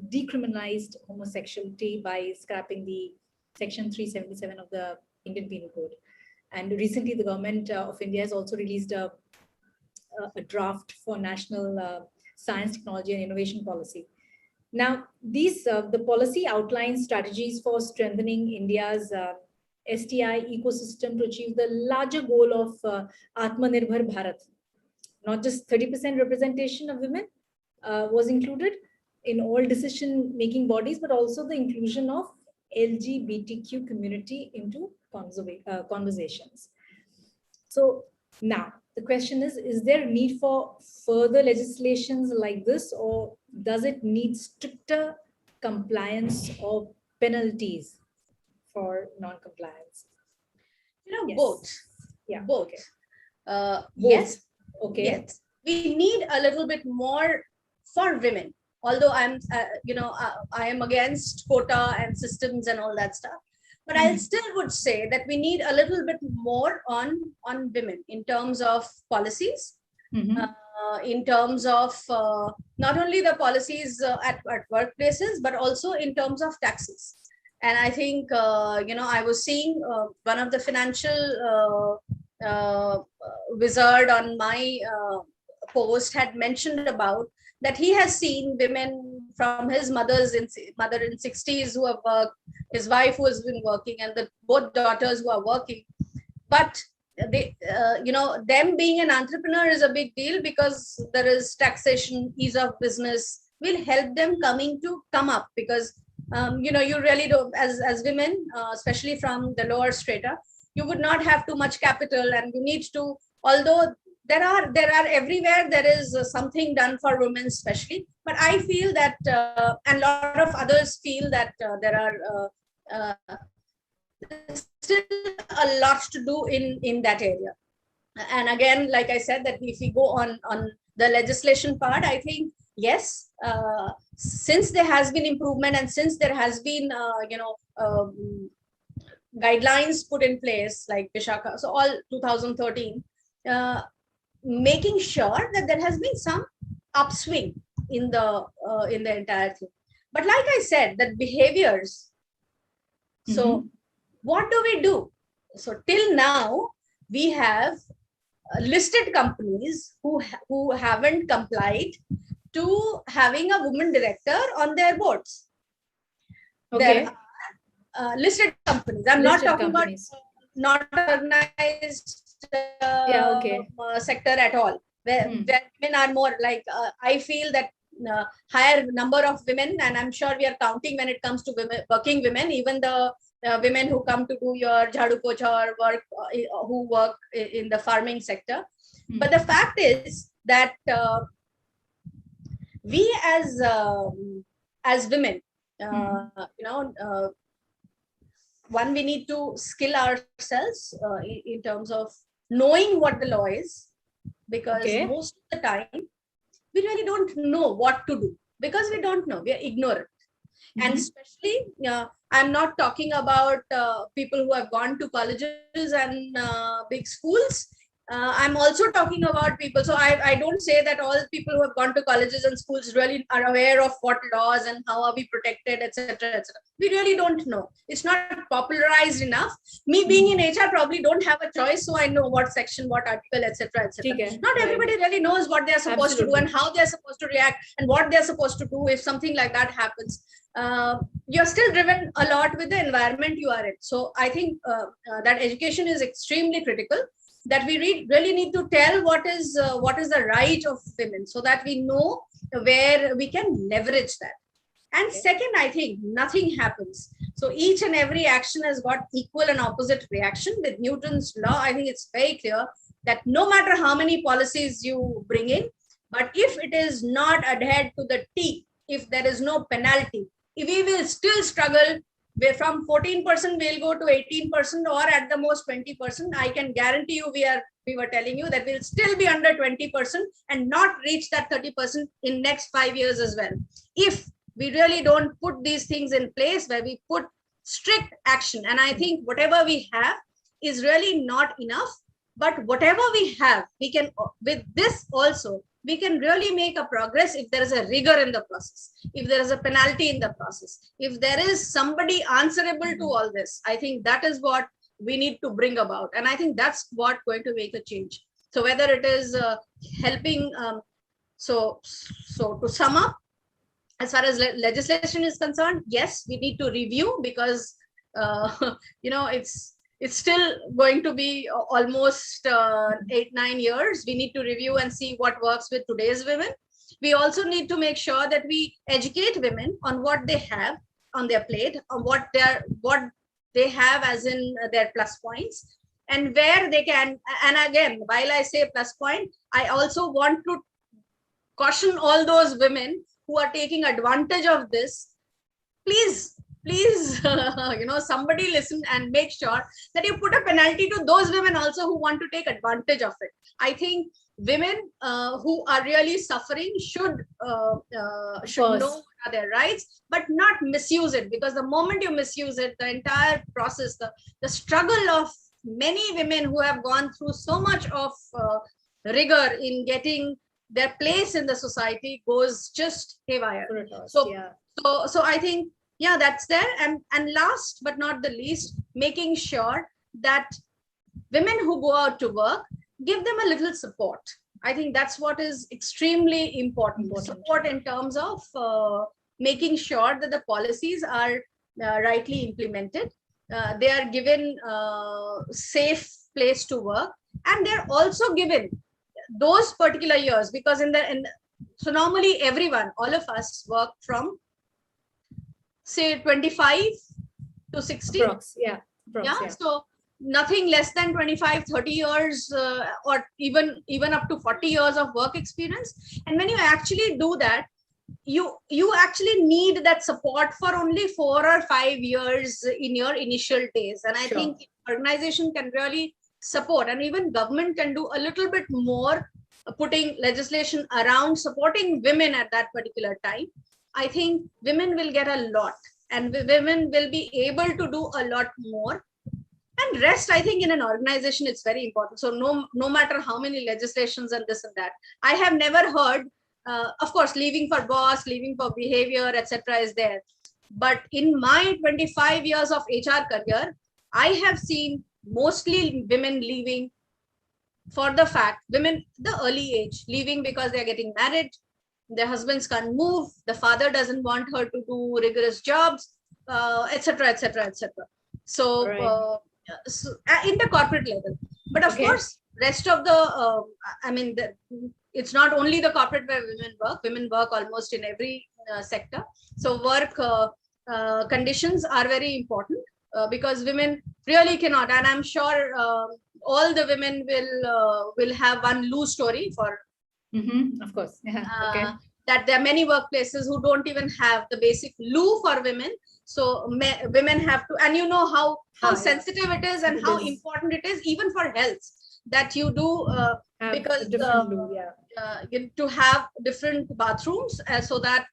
decriminalized homosexuality by scrapping the Section 377 of the Indian Penal Code. And recently, the government of India has also released a draft for National Science, Technology and Innovation Policy. Now, the policy outlines strategies for strengthening India's STI ecosystem to achieve the larger goal of Atmanirbhar Bharat. Not just 30% representation of women was included in all decision-making bodies, but also the inclusion of LGBTQ community into conversations. So now the question is there a need for further legislations like this, or does it need stricter compliance or penalties for non-compliance? Yes. Both. Yeah. Both. Okay. Both. Yes. Okay. Yes. We need a little bit more for women. Although I am against quota and systems and all that stuff, but I still would say that we need a little bit more on women in terms of policies, in terms of not only the policies at workplaces, but also in terms of taxes. And I think, I was seeing one of the financial wizard on my post had mentioned about that he has seen women from his mother in 60s who have worked, his wife who has been working, and both daughters who are working. But they, them being an entrepreneur is a big deal, because there is taxation, ease of business will help them come up, because you really don't, as women, especially from the lower strata, you would not have too much capital, and you need to, although there are everywhere there is something done for women especially, but I feel that and a lot of others feel that there are still a lot to do in that area. And again, like I said, that if we go on the legislation part, I think yes, since there has been improvement and since there has been guidelines put in place like Vishaka, so all 2013, making sure that there has been some upswing in the entire thing. But like I said, that behaviors. So what do we do? So till now, we have listed companies who haven't complied to having a woman director on their boards. Okay. There are listed companies. I'm Listed not talking companies. about not organized okay. Sector at all, where women are more like, I feel that higher number of women, and I'm sure we are counting when it comes to women, working women, even the women who come to do your jhadu pocha or work, who work in the farming sector. But the fact is that we as women, one, we need to skill ourselves in terms of knowing what the law is, because most of the time we really don't know what to do, because we don't know, we are ignorant. And especially, I'm not talking about people who have gone to colleges and big schools. I'm also talking about people. So I don't say that all people who have gone to colleges and schools really are aware of what laws and how are we protected, etc., etc. We really don't know. It's not popularized enough. Me being in HR probably don't have a choice, so I know what section, what article, etc., etc. Not everybody really knows what they are supposed to do and how they are supposed to react and what they are supposed to do if something like that happens. You're still driven a lot with the environment you are in. So I think that education is extremely critical, that we really need to tell what is the right of women, so that we know where we can leverage that. And second, I think nothing happens. So each and every action has got equal and opposite reaction. With Newton's law, I think it's very clear that no matter how many policies you bring in, but if it is not adhered to the T, if there is no penalty, we will still struggle. Where from 14% we'll go to 18%, or at the most 20%. I can guarantee you, we were telling you that we'll still be under 20% and not reach that 30% in next 5 years as well, if we really don't put these things in place where we put strict action. And I think whatever we have is really not enough, but whatever we have, we can, with this also, we can really make a progress if there is a rigor in the process, if there is a penalty in the process, if there is somebody answerable to all this. I think that is what we need to bring about. And I think that's what going to make a change. So whether it is helping, so to sum up, as far as legislation is concerned, yes, we need to review, because it's still going to be almost 8-9 years. We need to review and see what works with today's women. We also need to make sure that we educate women on what they have on their plate, on what they have as in their plus points, and where they can. And again, while I say plus point, I also want to caution all those women who are taking advantage of this. Please, somebody listen and make sure that you put a penalty to those women also who want to take advantage of it. I think women who are really suffering should know what are their rights, but not misuse it, because the moment you misuse it, the entire process, the struggle of many women who have gone through so much of rigor in getting their place in the society goes just haywire. So I think, yeah, that's there. And last but not the least, making sure that women who go out to work, give them a little support. I think that's what is extremely important. Support in terms of making sure that the policies are rightly implemented. They are given safe place to work, and they're also given those particular years, because so normally everyone, all of us work from say 25 to 60. Yeah. So nothing less than 25-30 years or even up to 40 years of work experience. And when you actually do that, you actually need that support for only 4 or 5 years in your initial days. And I think organization can really support, and even government can do a little bit more, putting legislation around supporting women at that particular time, I think women will get a lot, and women will be able to do a lot more. And rest, I think in an organization, it's very important. So no matter how many legislations and this and that, I have never heard, of course, leaving for boss, leaving for behavior, etc. is there. But in my 25 years of HR career, I have seen mostly women leaving for the fact, women, the early age, leaving because they're getting married, their husbands can't move, the father doesn't want her to do rigorous jobs, etc., etc., etc. So, Right. in the corporate level, but of Okay. course, rest of the, I mean, it's not only the corporate where women work almost in every sector. So work conditions are very important, because women really cannot, and I'm sure all the women will have one loo story for, Of course. Yeah. Okay. that there are many workplaces who don't even have the basic loo for women. So women have to, and you know how sensitive it is and how important it is even for health, that you do Have because a different loo, yeah. to have different bathrooms, so that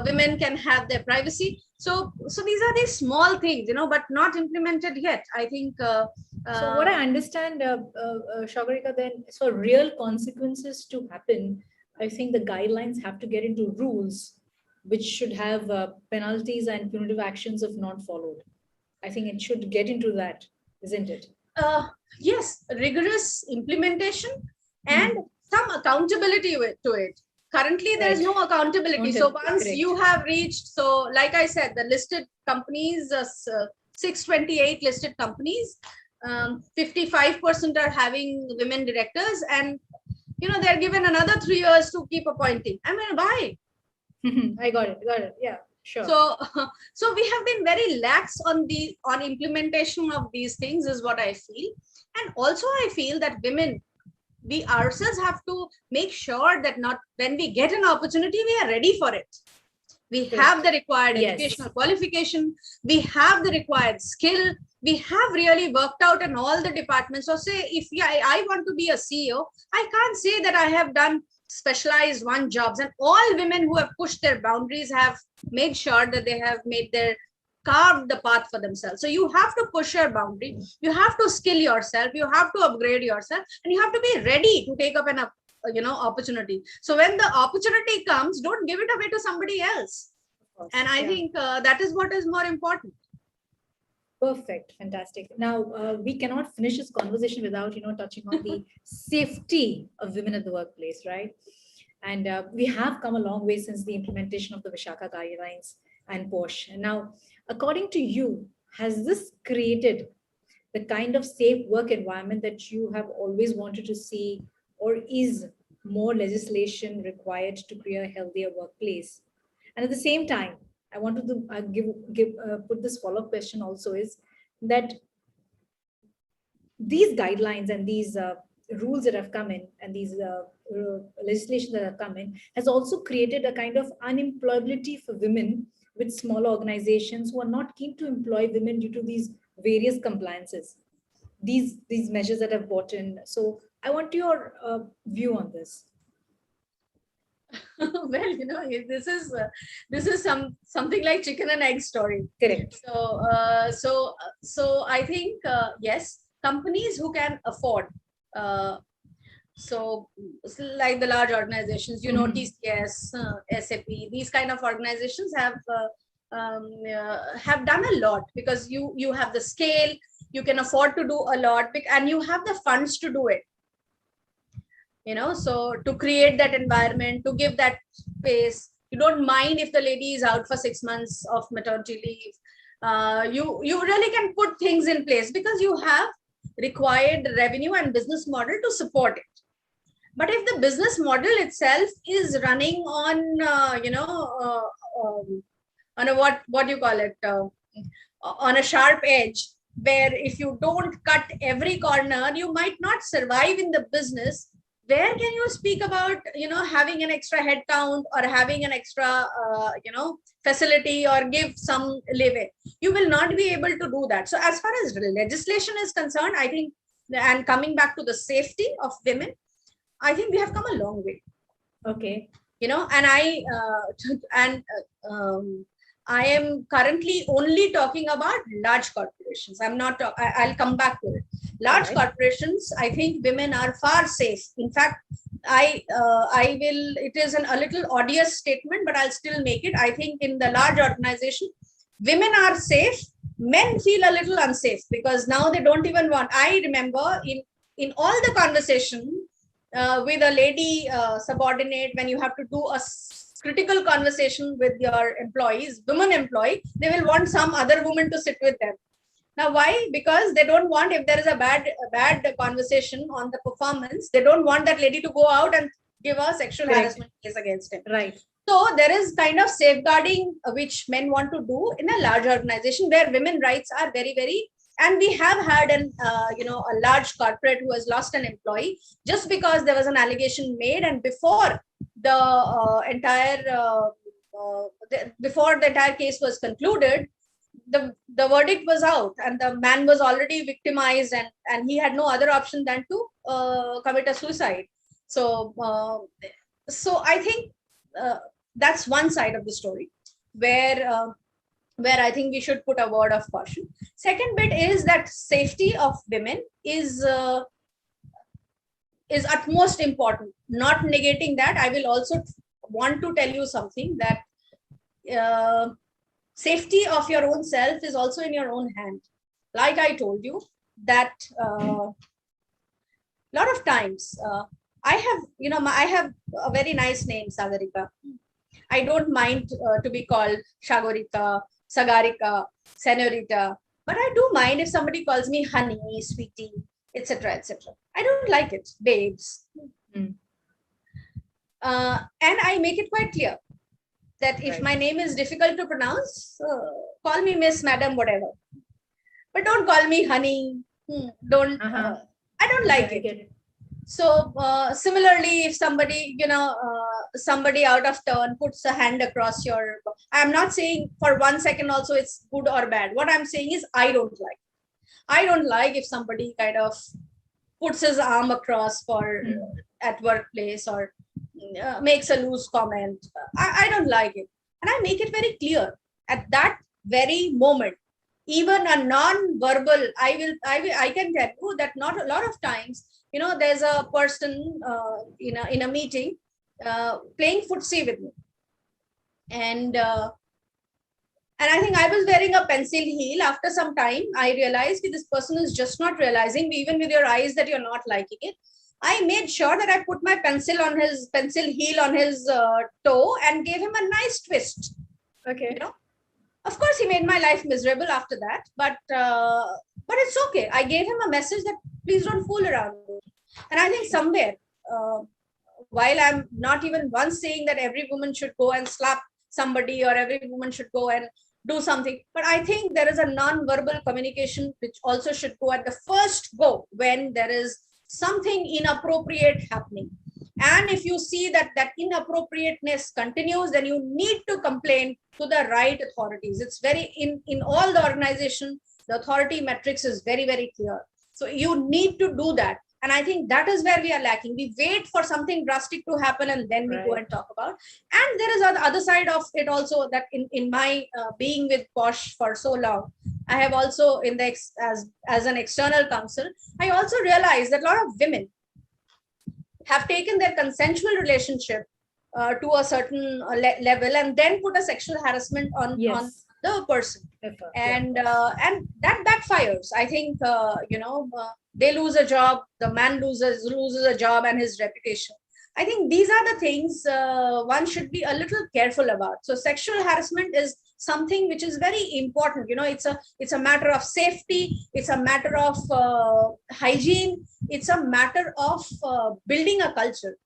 women can have their privacy. So these are these small things, but not implemented yet, I think. So what I understand, Saagarika, then, so real consequences to happen, I think the guidelines have to get into rules, which should have penalties and punitive actions if not followed. I think it should get into that, isn't it? Yes, rigorous implementation and some accountability to it. Currently, there is no accountability. So once you have reached, so like I said, the listed companies, 628 listed companies, 55% are having women directors, and they're given another 3 years to keep appointing. I mean, why? I got it. Yeah, sure. So we have been very lax on implementation of these things, is what I feel. And also I feel that women, we ourselves have to make sure that not when we get an opportunity, we are ready for it. We have the required educational qualification, we have the required skill, we have really worked out in all the departments. So say if I want to be a CEO, I can't say that I have done specialized one jobs, and all women who have pushed their boundaries have made sure that they have carved the path for themselves. So you have to push your boundary, you have to skill yourself, you have to upgrade yourself, and you have to be ready to take up an opportunity. So when the opportunity comes, don't give it away to somebody else. And I think that is what is more important. Perfect. Fantastic. Now, we cannot finish this conversation without, touching on the safety of women at the workplace, right? And we have come a long way since the implementation of the Vishaka guidelines and POSH. And now, according to you, has this created the kind of safe work environment that you have always wanted to see, or is more legislation required to create a healthier workplace? And at the same time, I want to put this follow-up question also, is that these guidelines and these rules that have come in, and these legislation that have come in, has also created a kind of unemployability for women with smaller organizations who are not keen to employ women due to these various compliances, these measures that have brought in. So I want your view on this. Well, this is something like chicken and egg story. Correct. So I think yes, companies who can afford, so like the large organizations, TCS, SAP, these kind of organizations have done a lot, because you have the scale, you can afford to do a lot, and you have the funds to do it. So to create that environment, to give that space, you don't mind if the lady is out for 6 months of maternity leave. You really can put things in place because you have required revenue and business model to support it. But if the business model itself is running on, on a what you call it, on a sharp edge, where if you don't cut every corner, you might not survive in the business. Where can you speak about, having an extra headcount or having an extra, facility or give some leeway? You will not be able to do that. So as far as legislation is concerned, I think and coming back to the safety of women, I think we have come a long way. Okay. And I am currently only talking about large corporations. I'll come back to it. Large corporations, I think women are far safe. In fact, it is a little odious statement, but I'll still make it. I think in the large organization, women are safe. Men feel a little unsafe because now they don't even want. I remember in all the conversation with a lady subordinate, when you have to do a critical conversation with your employees, women employee, they will want some other woman to sit with them. Now, why? Because they don't want, if there is a bad conversation on the performance, they don't want that lady to go out and give a sexual harassment case against him. Right. So there is kind of safeguarding which men want to do in a large organization where women rights are very, very. And we have had a large corporate who has lost an employee just because there was an allegation made, and before the entire case was concluded, the verdict was out, and the man was already victimized, and he had no other option than to commit a suicide. So I think that's one side of the story where I think we should put a word of caution. Second bit is that safety of women is utmost important. Not negating that, I will also want to tell you something, that safety of your own self is also in your own hand. Like I told you, that a lot of times I have a very nice name, Saagarika. I don't mind to be called Saagarika, Saagarika, Senorita, but I do mind if somebody calls me honey, sweetie, etc., etc. I don't like it, babes. And I make it quite clear that if my name is difficult to pronounce, call me Miss, Madam, whatever. But don't call me honey. I don't like it. So similarly, if somebody, somebody out of turn puts a hand across your, I'm not saying for 1 second also it's good or bad. What I'm saying is I don't like if somebody kind of puts his arm across for at workplace or makes a loose comment. I don't like it. And I make it very clear at that very moment. Even a non-verbal, I can tell you that not a lot of times, there's a person in a meeting playing footsie with me. And I think I was wearing a pencil heel. After some time, I realized that this person is just not realizing, even with your eyes, that you're not liking it. I made sure that I put my pencil heel on his toe and gave him a nice twist. Okay. Of course, he made my life miserable after that, but it's okay. I gave him a message that please don't fool around. And I think somewhere, while I'm not even once saying that every woman should go and slap somebody or every woman should go and do something, but I think there is a non-verbal communication which also should go at the first go when there is something inappropriate happening. And if you see that inappropriateness continues, then you need to complain to the right authorities. It's very, in all the organization, the authority matrix is very, very clear. So you need to do that. And I think that is where we are lacking. We wait for something drastic to happen and then we go and talk about. And there is the other side of it also, that in my being with Posh for so long, I have also as an external counsel, I also realized that a lot of women have taken their consensual relationship to a certain level and then put a sexual harassment on the person. And that backfires. I think, they lose a job, the man loses a job and his reputation. I think these are the things one should be a little careful about. So sexual harassment is something which is very important. It's a matter of safety. It's a matter of hygiene. It's a matter of building a culture.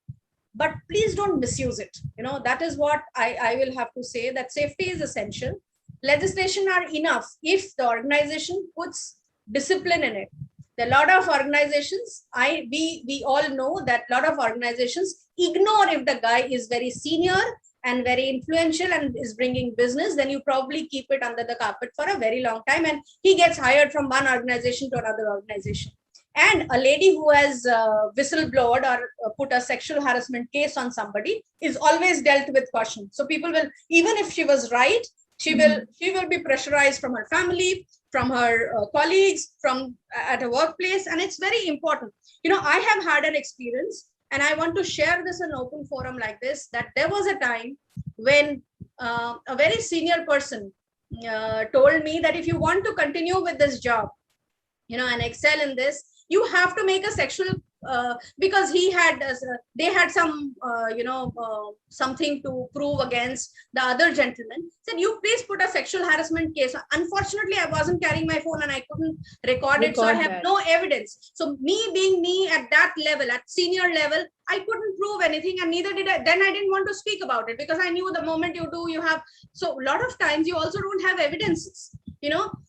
But please don't misuse it. That is what I will have to say, that safety is essential. Legislation are enough if the organization puts discipline in it. There are a lot of organizations, we all know that a lot of organizations ignore if the guy is very senior and very influential and is bringing business, then you probably keep it under the carpet for a very long time and he gets hired from one organization to another organization. And a lady who has whistleblowed or put a sexual harassment case on somebody is always dealt with caution. So people will, even if she was right, she will be pressurized from her family, from her colleagues, from at a workplace. And it's very important. I have had an experience, and I want to share this in an open forum like this, that there was a time when a very senior person told me that if you want to continue with this job, and excel in this, you have to make a sexual, because they had some, something to prove against the other gentleman. Said, you please put a sexual harassment case. Unfortunately, I wasn't carrying my phone and I couldn't record it. So I have no evidence. So me being me at that level, at senior level, I couldn't prove anything, and neither did I. Then I didn't want to speak about it, because I knew the moment you do, you have. So a lot of times you also don't have evidences,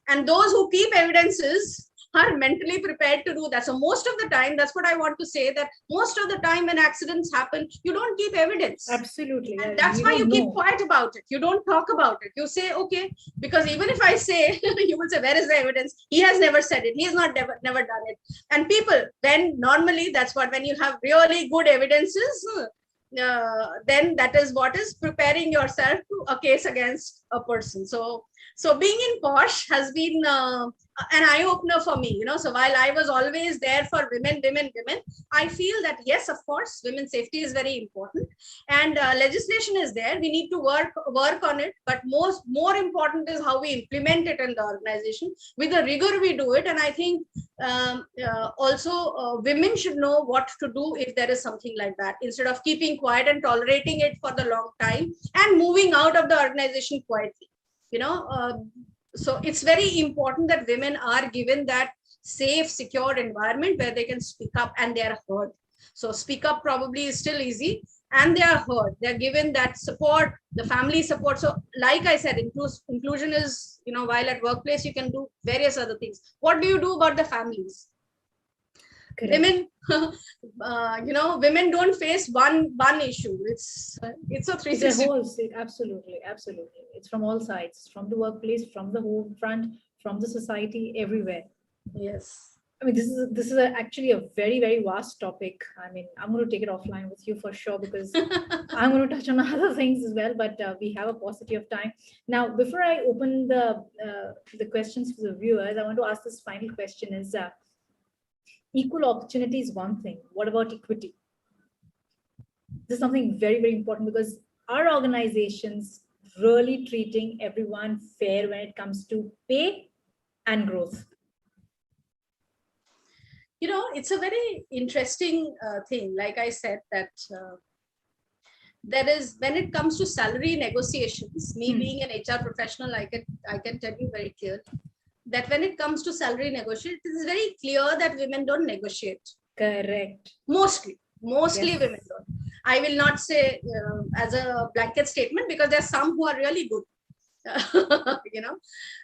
and those who keep evidences are mentally prepared to do that. So most of the time, that's what I want to say, that most of the time when accidents happen, you don't keep evidence. Absolutely. And that's why you keep quiet about it. You don't talk about it. You say, okay, because even if I say, you will say, where is the evidence? He has never said it. He has never done it. And people, then normally that's what, when you have really good evidences, then that is what is preparing yourself to a case against a person. So being in Posh has been an eye-opener for me, so while I was always there for women, I feel that yes, of course, women's safety is very important, and legislation is there. We need to work on it, but more important is how we implement it in the organization with the rigor we do it. And I think also women should know what to do if there is something like that, instead of keeping quiet and tolerating it for the long time and moving out of the organization quietly. So it's very important that women are given that safe, secure environment where they can speak up and they are heard. So speak up probably is still easy, and they are heard. They're given that support, the family support. So like I said, inclusion is, while at workplace, you can do various other things. What do you do about the families? Correct. Women don't face one issue. It's a 360. It's a whole, absolutely. It's from all sides, from the workplace, from the home front, from the society, everywhere. Yes. I mean, this is actually a very, very vast topic. I mean, I'm going to take it offline with you for sure, because I'm going to touch on other things as well, but we have a paucity of time. Now, before I open the questions for the viewers, I want to ask this final question is, equal opportunity is one thing. What about equity? This is something very, very important, because our organizations really treating everyone fair when it comes to pay and growth. It's a very interesting thing. Like I said, that there is, when it comes to salary negotiations, me being an HR professional, I can tell you very clearly that when it comes to salary negotiation, it is very clear that women don't negotiate. Correct. Mostly yes. Women don't. I will not say as a blanket statement, because there are some who are really good,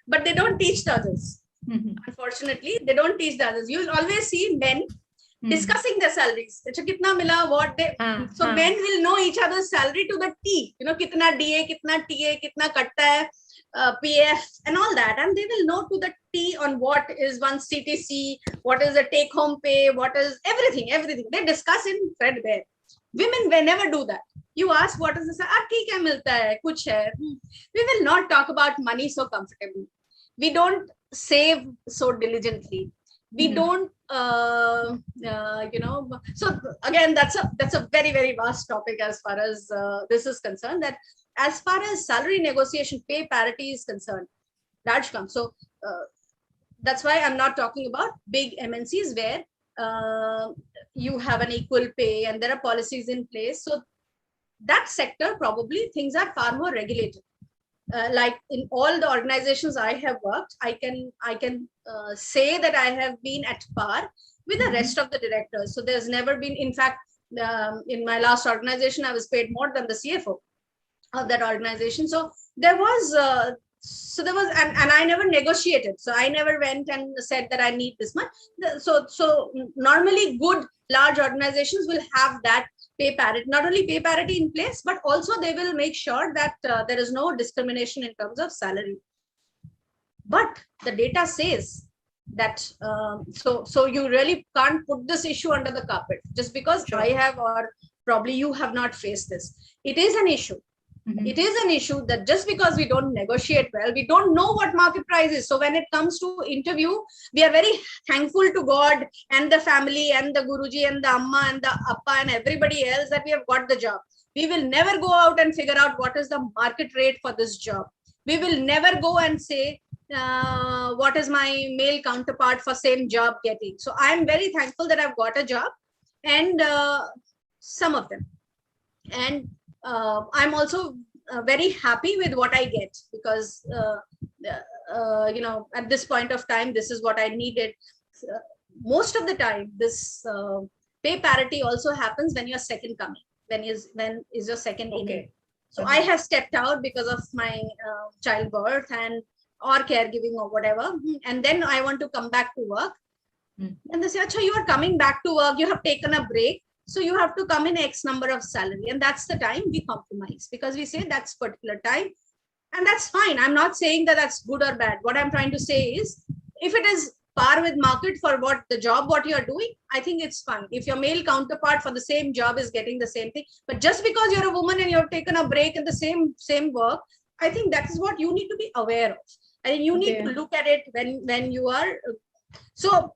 but they don't teach the others. Unfortunately, they don't teach the others. You will always see men discussing their salaries. So men will know each other's salary to the T. Kitna DA, kitna TA, kitna katta hai, PF and all that, and they will know to the T on what is one CTC, what is the take-home pay, what is everything. They discuss in threadbare. Women will never do that. You ask what is this? ठीक है मिलता है, कुछ है. We will not talk about money so comfortably. We don't save so diligently. We don't, So again, that's a very, very vast topic as far as this is concerned. That as far as salary negotiation, pay parity is concerned, large comes. So that's why I'm not talking about big MNCs where you have an equal pay and there are policies in place. So that sector, probably things are far more regulated. Like in all the organizations I have worked, I can say that I have been at par with the rest of the directors. So there's never been, in fact, in my last organization, I was paid more than the CFO of that organization. So there was, and I never negotiated. So I never went and said that I need this much. So normally good large organizations will have that pay parity, not only pay parity in place, but also they will make sure that there is no discrimination in terms of salary. But the data says that so you really can't put this issue under the carpet just because Sure. I have, or probably you have not faced this. It is an issue. It is an issue that just because we don't negotiate well, we don't know what market price is. So when it comes to interview, we are very thankful to God and the family and the Guruji and the Amma and the Appa and everybody else that we have got the job. We will never go out and figure out what is the market rate for this job. We will never go and say, what is my male counterpart for same job getting. So I'm very thankful that I've got a job, and some of them. And I'm also very happy with what I get, because at this point of time, this is what I needed. Most of the time, this pay parity also happens when you're second coming, when is your second inning. So I have stepped out because of my childbirth and or caregiving or whatever, and then I want to come back to work. And they say, Acha, you are coming back to work, you have taken a break, so you have to come in X number of salary. And that's the time we compromise, because we say that's particular time. And that's fine. I'm not saying that that's good or bad. What I'm trying to say is, if it is par with market for what the job, what you're doing, I think it's fine. If your male counterpart for the same job is getting the same thing, but just because you're a woman and you've taken a break in the same work, I think that is what you need to be aware of. And you need to look at it when you are. So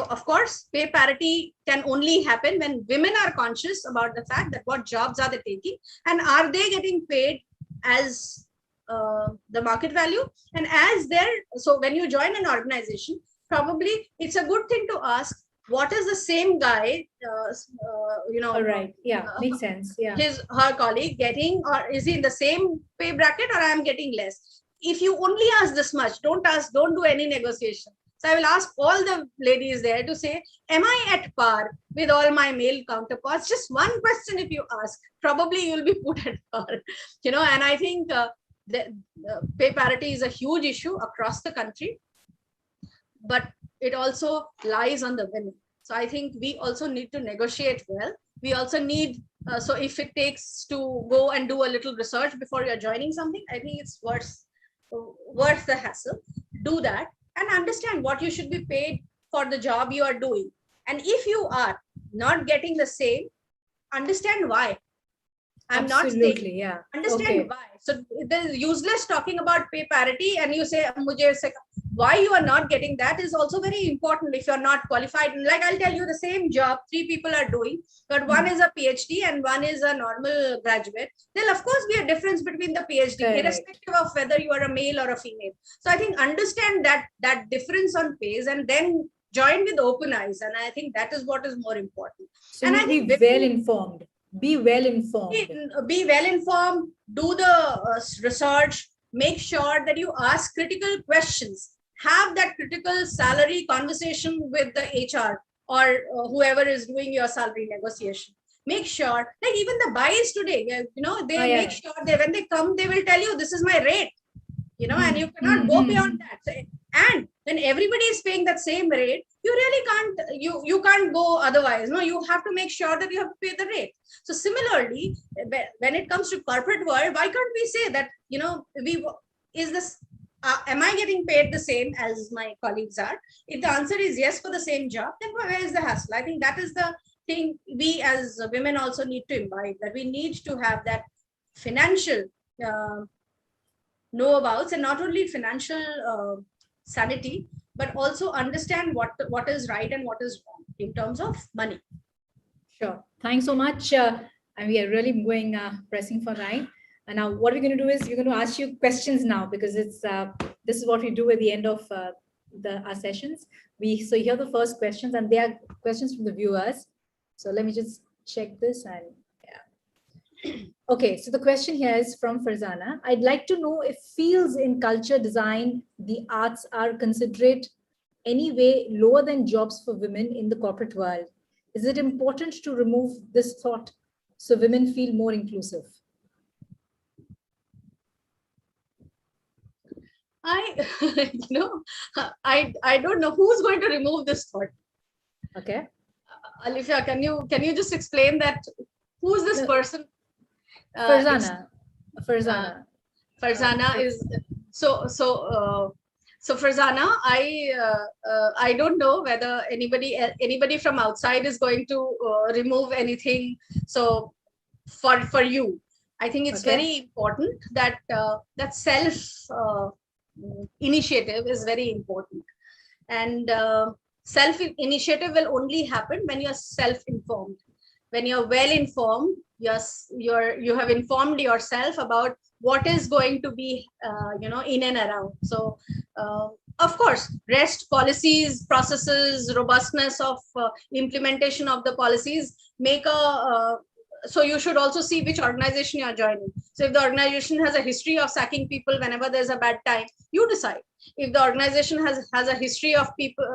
of course, pay parity can only happen when women are conscious about the fact that what jobs are they taking, and are they getting paid as the market value, and as their. So when you join an organization, probably it's a good thing to ask, what is the same guy, All right. Yeah, makes sense. Yeah. Her colleague getting, or is he in the same pay bracket, or I am getting less? If you only ask this much, don't do any negotiation. So I will ask all the ladies there to say, am I at par with all my male counterparts? Just one question if you ask, probably you'll be put at par. And I think the pay parity is a huge issue across the country, but it also lies on the women. So I think we also need to negotiate well. We also need, so if it takes to go and do a little research before you're joining something, I think it's worth the hassle. Do that and understand what you should be paid for the job you are doing. And if you are not getting the same, understand why. I'm not saying, yeah. Understand why. So it is useless talking about pay parity and you say, why you are not getting that is also very important. If you're not qualified, like I'll tell you, the same job 3 people are doing, but one is a PhD and one is a normal graduate. There'll of course be a difference between the PhD, irrespective of whether you are a male or a female. So I think understand that difference on pays, and then join with open eyes. And I think that is what is more important. So and I think well informed. Be well informed. Be well informed. Do the research. Make sure that you ask critical questions. Have that critical salary conversation with the HR or whoever is doing your salary negotiation. Make sure, like even the buyers today, they make sure that when they come, they will tell you, this is my rate, and you cannot go beyond that. So, and when everybody is paying that same rate, you really can't, you can't go otherwise. No, you have to make sure that you have to pay the rate. So similarly, when it comes to corporate world, why can't we say that, am I getting paid the same as my colleagues are? If the answer is yes for the same job, then where is the hassle? I think that is the thing we as women also need to imbibe, that we need to have that financial know-abouts, and not only financial sanity, but also understand what is right and what is wrong in terms of money. Sure. Thanks so much. And we are really going pressing for time. And now what we're going to do is we're going to ask you questions now, because it's this is what we do at the end of our sessions. So here are the first questions, and they are questions from the viewers. So let me just check this. And okay, so the question here is from Farzana. I'd like to know if fields in culture, design, the arts are considered anyway lower than jobs for women in the corporate world. Is it important to remove this thought so women feel more inclusive? I don't know who's going to remove this thought. Okay. Alifia, can you just explain that? Who's this person? Farzana. Farzana is so. So Farzana, I don't know whether anybody from outside is going to remove anything. So for you, I think it's very important that that self initiative is very important, and self initiative will only happen when you're self informed. When you're well informed, you have informed yourself about what is going to be in and around. So uh, of course, rest policies, processes, robustness of implementation of the policies make a so you should also see which organization you are joining. So if the organization has a history of sacking people whenever there's a bad time, you decide. If the organization has a history of people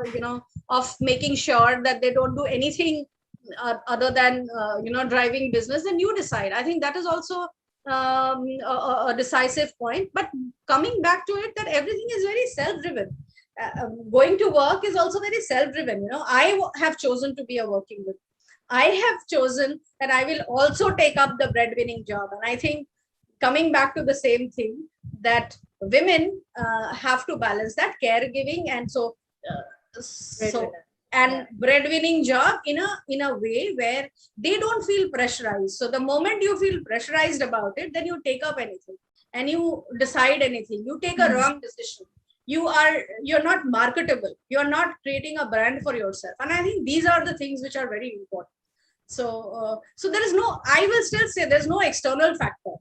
of making sure that they don't do anything other than driving business, then you decide. I think that is also a decisive point. But coming back to it, that everything is very self-driven. Going to work is also very self-driven. I have chosen to be a working woman. I have chosen that I will also take up the breadwinning job. And I think coming back to the same thing, that women have to balance that caregiving and breadwinning job in a way where they don't feel pressurized. So the moment you feel pressurized about it, then you take up anything and you decide anything. You take a wrong decision. You're not marketable. You're not creating a brand for yourself. And I think these are the things which are very important. So there is no, I will still say there's no external factor.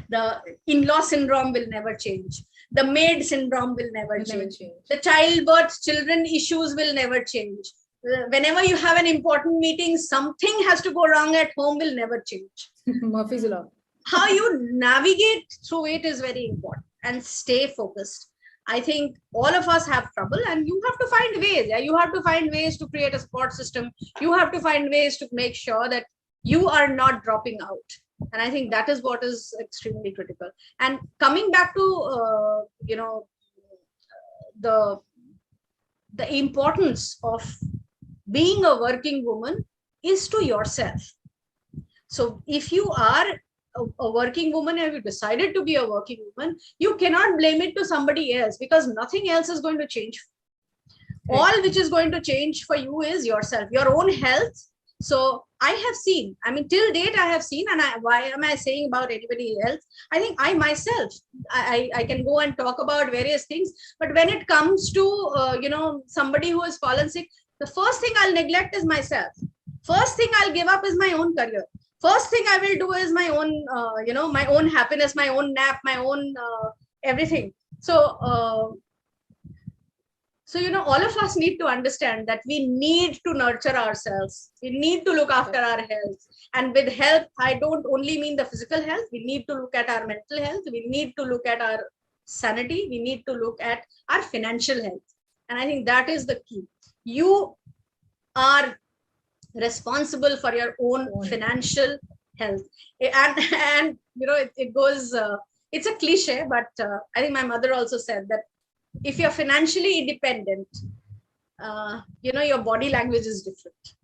The in-law syndrome will never change. The maid syndrome will never change. The childbirth, children issues will never change. Whenever you have an important meeting, something has to go wrong at home will never change. Murphy's Law. How you navigate through it is very important, and stay focused. I think all of us have trouble, and you have to find ways. Yeah? You have to find ways to create a support system. You have to find ways to make sure that you are not dropping out. And I think that is what is extremely critical. And coming back to the importance of being a working woman is to yourself. So if you are a working woman and you decided to be a working woman, you cannot blame it to somebody else, because nothing else is going to change. All which is going to change for you is yourself, your own health. So I have seen, I mean, till date, I have seen, and why am I saying about anybody else? I think I myself, I can go and talk about various things, but when it comes to, somebody who has fallen sick, the first thing I'll neglect is myself. First thing I'll give up is my own career. First thing I will do is my own, my own happiness, my own nap, my own everything. So, all of us need to understand that we need to nurture ourselves. We need to look after our health. And with health, I don't only mean the physical health. We need to look at our mental health. We need to look at our sanity. We need to look at our financial health. And I think that is the key. You are responsible for your own financial health. And it goes, it's a cliche, but I think my mother also said that if you're financially independent, your body language is different.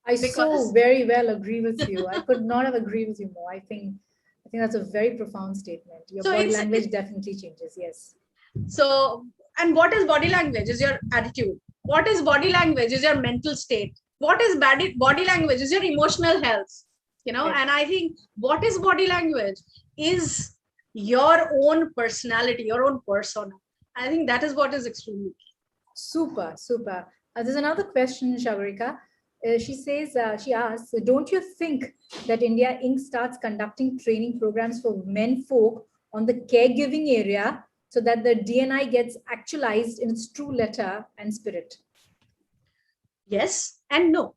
I so very well agree with you. I could not have agreed with you more. I think that's a very profound statement. Your body language definitely changes. Yes. So, and what is body language? Is your attitude. What is body language? Is your mental state. What is body language? Is your emotional health. And I think what is body language is your own personality, your own persona. I think that is what is extremely key. Super, super. There's another question, Saagarika. She says, she asks, don't you think that India Inc. starts conducting training programs for men folk on the caregiving area so that the D&I gets actualized in its true letter and spirit? Yes and no.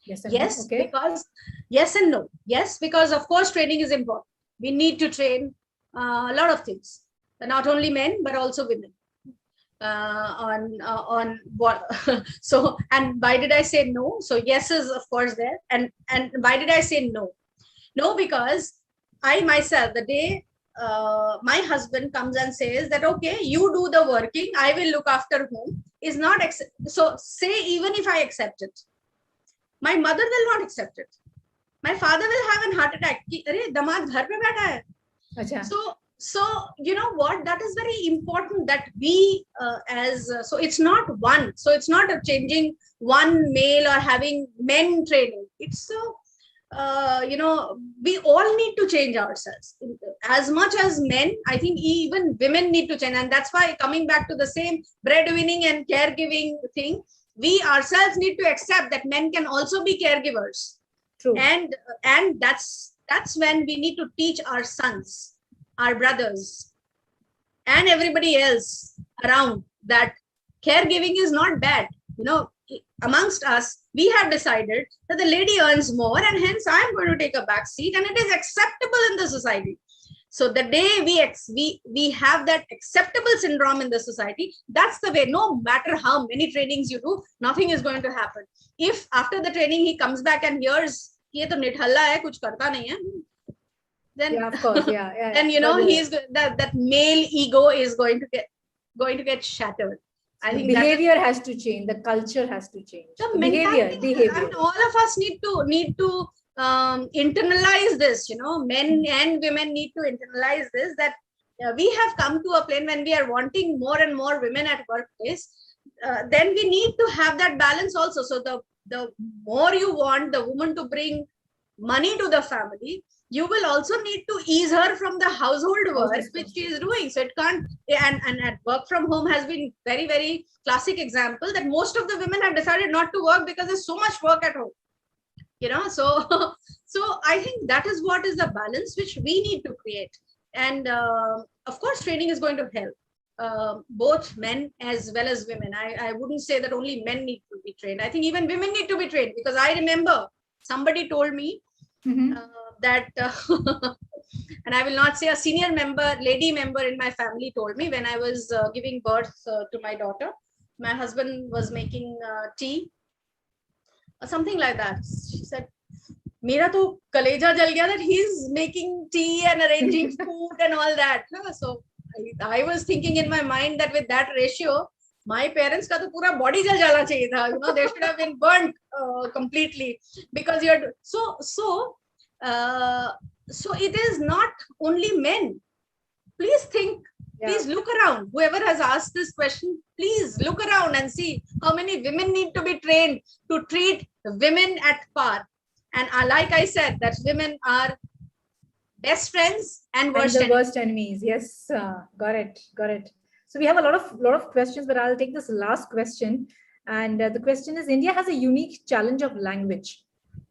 Yes and no. Okay. Because yes and no. Yes, because of course training is important. We need to train a lot of things, not only men but also women. On what so, and why did I say no? So yes is of course there, and why did I say no? Because I myself, the day my husband comes and says that okay, you do the working, I will look after home, is not so say even if I accept it, my mother will not accept it. My father will have an heart attack. Arey, damad ghar pe baitha hai. So So you know what, that is very important, that we so it's not one, so it's not a changing one male or having men training. It's so you know, we all need to change ourselves as much as men. I think even women need to change, and that's why, coming back to the same breadwinning and caregiving thing, we ourselves need to accept that men can also be caregivers. True. And that's when we need to teach our sons, our brothers, and everybody else around that caregiving is not bad. You know, amongst us, we have decided that the lady earns more, and hence I'm going to take a back seat, and it is acceptable in the society. So the day we have that acceptable syndrome in the society, that's the way. No matter how many trainings you do, nothing is going to happen. If after the training he comes back and hears ये तो निठल्ला है, कुछ करता नहीं है, then yeah, of course, yeah. then you know he's that male ego is going to get shattered. I think behavior has to change. The culture has to change. The behavior. And all of us need to internalize this. You know, men and women need to internalize this, that we have come to a plane when we are wanting more and more women at workplace. Then we need to have that balance also. So the more you want the woman to bring money to the family, you will also need to ease her from the household work which she is doing. So it can't, and at work from home has been very, very classic example that most of the women have decided not to work because there's so much work at home. You know, so I think that is what is the balance which we need to create. And of course, training is going to help both men as well as women. I wouldn't say that only men need to be trained. I think even women need to be trained, because I remember somebody told me that and I will not say, a senior lady member in my family told me, when I was giving birth to my daughter, my husband was making tea or something like that. She said, Mera to kaleja jal gaya that he's making tea and arranging food and all that. So I was thinking in my mind that with that ratio, my parents ka to pura body jal jala chahiye tha. You know, they should have been burnt completely, because you're so it is not only men. Please think, please look around. Whoever has asked this question, please look around and see how many women need to be trained to treat women at par. And like I said, that women are best friends and worst enemies. Yes, got it. So we have a lot of questions, but I'll take this last question. And the question is, India has a unique challenge of language.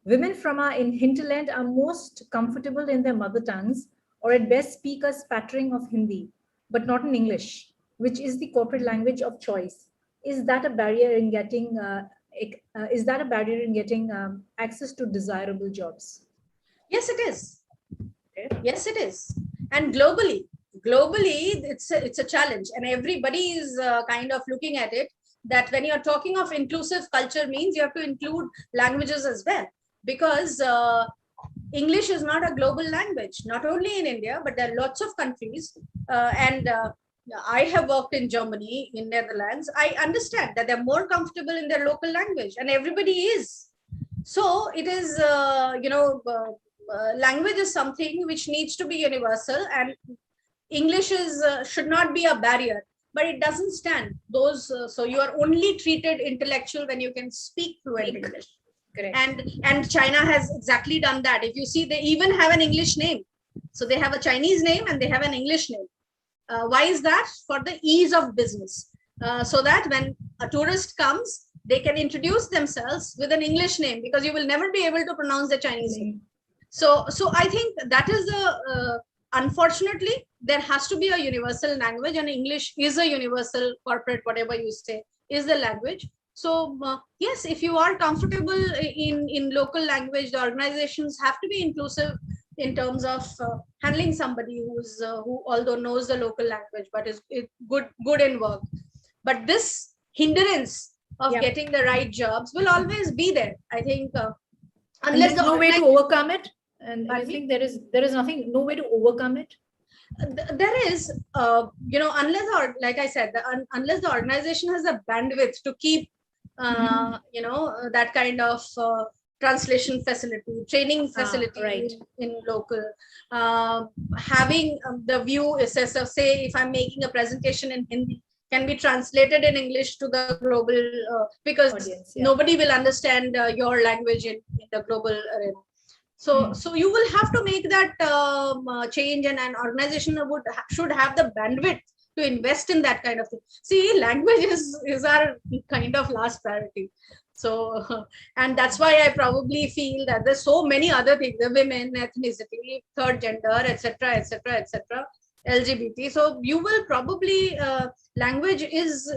Women from our hinterland are most comfortable in their mother tongues, or at best speak a spattering of Hindi, but not in English, which is the corporate language of choice. Is that a barrier in getting access to desirable jobs? Yes, it is. Okay. Yes, it is. And globally, it's a challenge, and everybody is kind of looking at it, that when you're talking of inclusive culture means you have to include languages as well, because English is not a global language, not only in India, but there are lots of countries. And I have worked in Germany, in Netherlands. I understand that they're more comfortable in their local language, and everybody is. So it is, language is something which needs to be universal, and English should not be a barrier, but it doesn't stand. So you are only treated intellectual when you can speak fluent English. Correct. And China has exactly done that. If you see, they even have an English name. So they have a Chinese name and they have an English name. Why is that? For the ease of business. So that when a tourist comes, they can introduce themselves with an English name, because you will never be able to pronounce the Chinese name. So I think that is unfortunately, there has to be a universal language, and English is a universal corporate, whatever you say, is the language. So yes, if you are comfortable in local language, the organizations have to be inclusive in terms of handling somebody who although knows the local language, but is good in work. But this hindrance of getting the right jobs will always be there. I think unless there's no way to overcome it. And I think there is no way to overcome it. There is, unless, like I said, unless the organization has a bandwidth to keep, that kind of translation facility, training facility right. in local, having the view assessor say if I'm making a presentation in Hindi, can be translated in English to the global, because Audience, yeah. nobody will understand your language in the global arena. So you will have to make that change, and an organization should have the bandwidth to invest in that kind of thing. See, language is our kind of last priority. So, and that's why I probably feel that there's so many other things: the women, ethnicity, third gender, etc., etc., etc., LGBT. So you will probably language is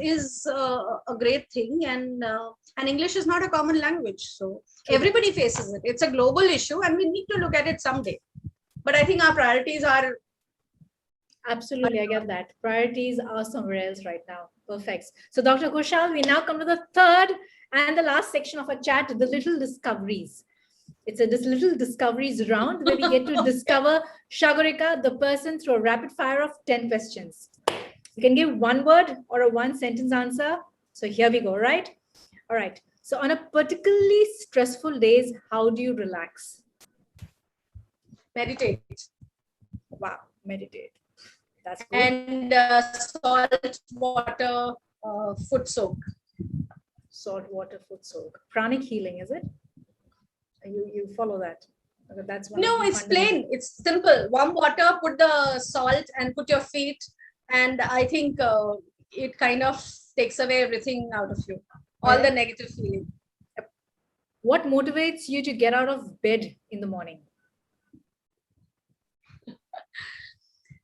a great thing, and English is not a common language. So everybody faces it. It's a global issue, and we need to look at it someday. But I think our priorities are. Absolutely, I get that. Priorities are somewhere else right now. Perfect. So, Dr. Ghoshal, we now come to the third and the last section of our chat, the little discoveries. It's this little discoveries round where we get to discover Saagarika, the person, through a rapid fire of 10 questions. You can give one word or a one sentence answer. So here we go, right? All right. So on a particularly stressful days, how do you relax? Meditate. Wow, meditate. That's good. And salt water foot soak. Salt water foot soak. Pranic healing, is it? You follow that? That's one. No, it's plain. It's simple. Warm water, put the salt and put your feet. And I think it kind of takes away everything out of you. All the negative feeling. What motivates you to get out of bed in the morning?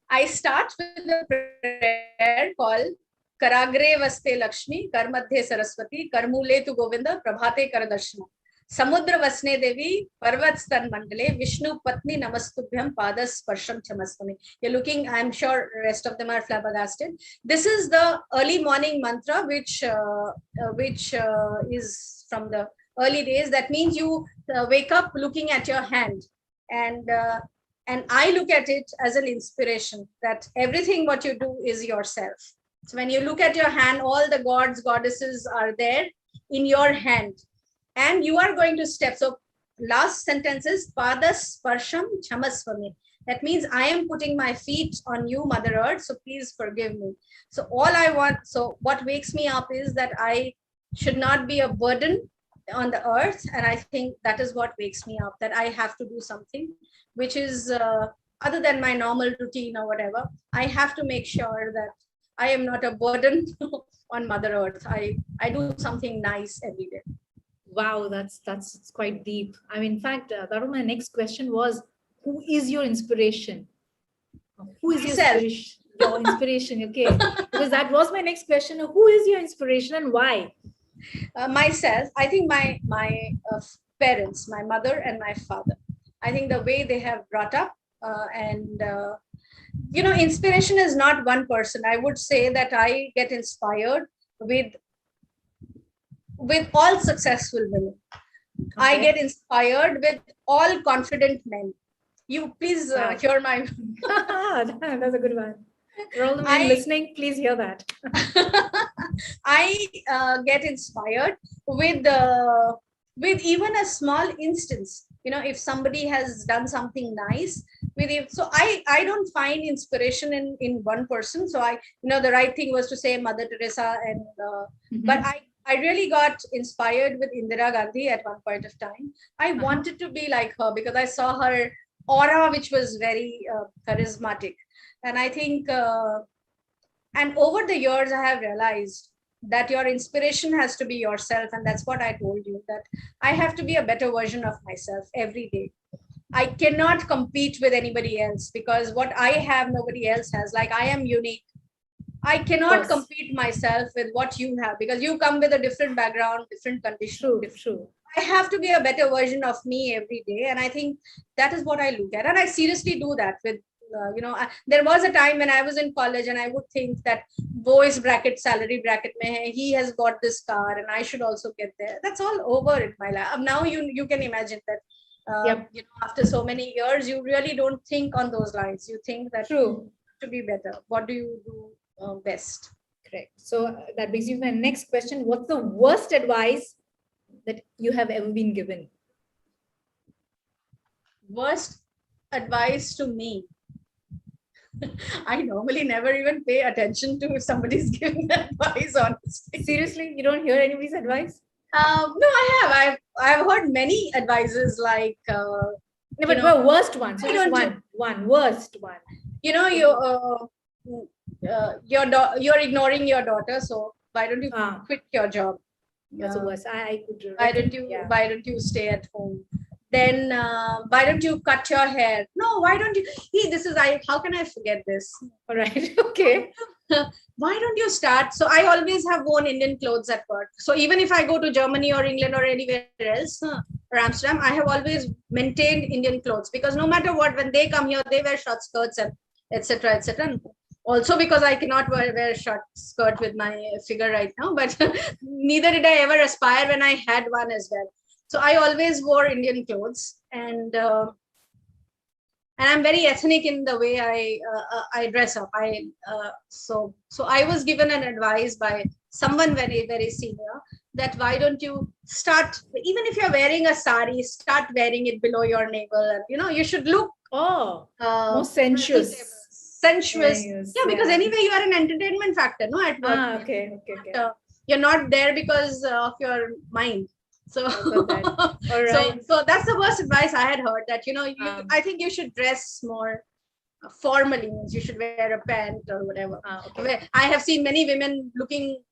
I start with a prayer called Karagre Vaste Lakshmi, Karmadhe Saraswati, Karmule tu Govinda, Prabhate Karadarshana. Samudra Vasne Devi, Parvatstan Mandale, Vishnu Patni Namastubhyam, Padas Sparsham Chamasvami. You're looking, I'm sure rest of them are flabbergasted. This is the early morning mantra, which is from the early days. That means you wake up looking at your hand, and I look at it as an inspiration that everything what you do is yourself. So when you look at your hand, all the gods, goddesses are there in your hand. And you are going to step. So last sentence is Padas Sparsham Chamasvami. That means I am putting my feet on you, Mother Earth. So please forgive me. So all I want, so what wakes me up is that I should not be a burden on the earth. And I think that is what wakes me up, that I have to do something which is other than my normal routine or whatever. I have to make sure that I am not a burden on Mother Earth. I do something nice every day. Wow, that's quite deep. I mean, in fact, that was my next question was, who is your inspiration? Who is your inspiration? Your inspiration, okay. Because that was my next question. Who is your inspiration and why? Myself, I think my parents, my mother and my father. I think the way they have brought up inspiration is not one person. I would say that I get inspired with all successful women. Okay. I get inspired with all confident men. You please hear my. That's a good one. For all the men listening, please hear that. I get inspired with even a small instance. If somebody has done something nice with it. So I don't find inspiration in one person. So the right thing was to say Mother Teresa, and but I really got inspired with Indira Gandhi at one point of time. I wanted to be like her because I saw her aura, which was very charismatic. And I think, and over the years, I have realized that your inspiration has to be yourself. And that's what I told you, that I have to be a better version of myself every day. I cannot compete with anybody else because what I have, nobody else has. Like, I am unique. I cannot compete myself with what you have because you come with a different background, different condition. True. I have to be a better version of me every day. And I think that is what I look at. And I seriously do that with, there was a time when I was in college and I would think that boys bracket, salary bracket, he has got this car and I should also get there. That's all over in my life. Now you can imagine that, after so many years, you really don't think on those lines. You think that to be better. What do you do best? Correct. So that brings me to my next question. What's the worst advice that you have ever been given? Worst advice to me. I normally never even pay attention to if somebody's giving advice, honestly. Seriously, you don't hear anybody's advice? No, I have. I've heard many advices like, No, but the worst one. So why just don't one worst one. you you're ignoring your daughter, so why don't you quit your job? That's the worst. I could. Why don't you stay at home? Then why don't you cut your hair? No, why don't you? This is how can I forget this? All right. Okay. Why don't you start? So I always have worn Indian clothes at work. So even if I go to Germany or England or anywhere else, or Amsterdam, I have always maintained Indian clothes, because no matter what, when they come here, they wear short skirts and etc. etc. Also because I cannot wear a short skirt with my figure right now, but neither did I ever aspire when I had one as well. So I always wore Indian clothes, and I'm very ethnic in the way I dress up. So I was given an advice by someone very, very senior, that why don't you start, even if you're wearing a sari, start wearing it below your navel, and you should look more sensuous. Yeah, because anyway you are an entertainment factor, no, at work. Okay. You're not there because of your mind. So, so that's the worst advice I had heard, that I think you should dress more formally, means you should wear a pant or whatever. I have seen many women looking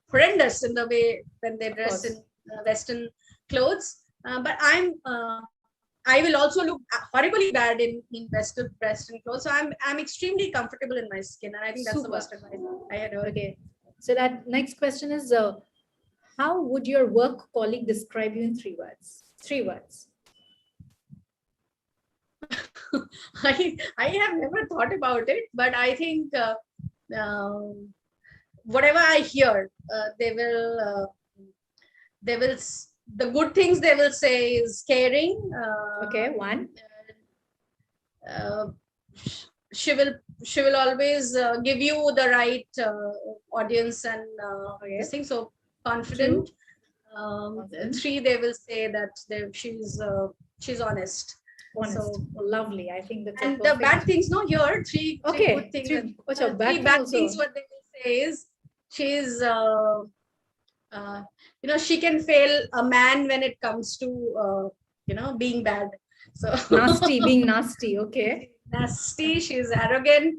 horrendous in the way when they dress in Western clothes, but I will also look horribly bad in Western clothes. So I'm extremely comfortable in my skin, and I think that's the worst advice I had heard. Okay, so that next question is, how would your work colleague describe you in 3 words? 3 words. I have never thought about it, but I think whatever I hear, they will the good things they will say is caring. Okay, one. She will always give you the right audience and this thing. So confident. 3, they will say that she's honest. So lovely. I think that's and the bad things. No, here 3 good things. 3 bad things. What they will say is she's she can fail a man when it comes to being bad. So being nasty. Okay. Nasty. She's arrogant,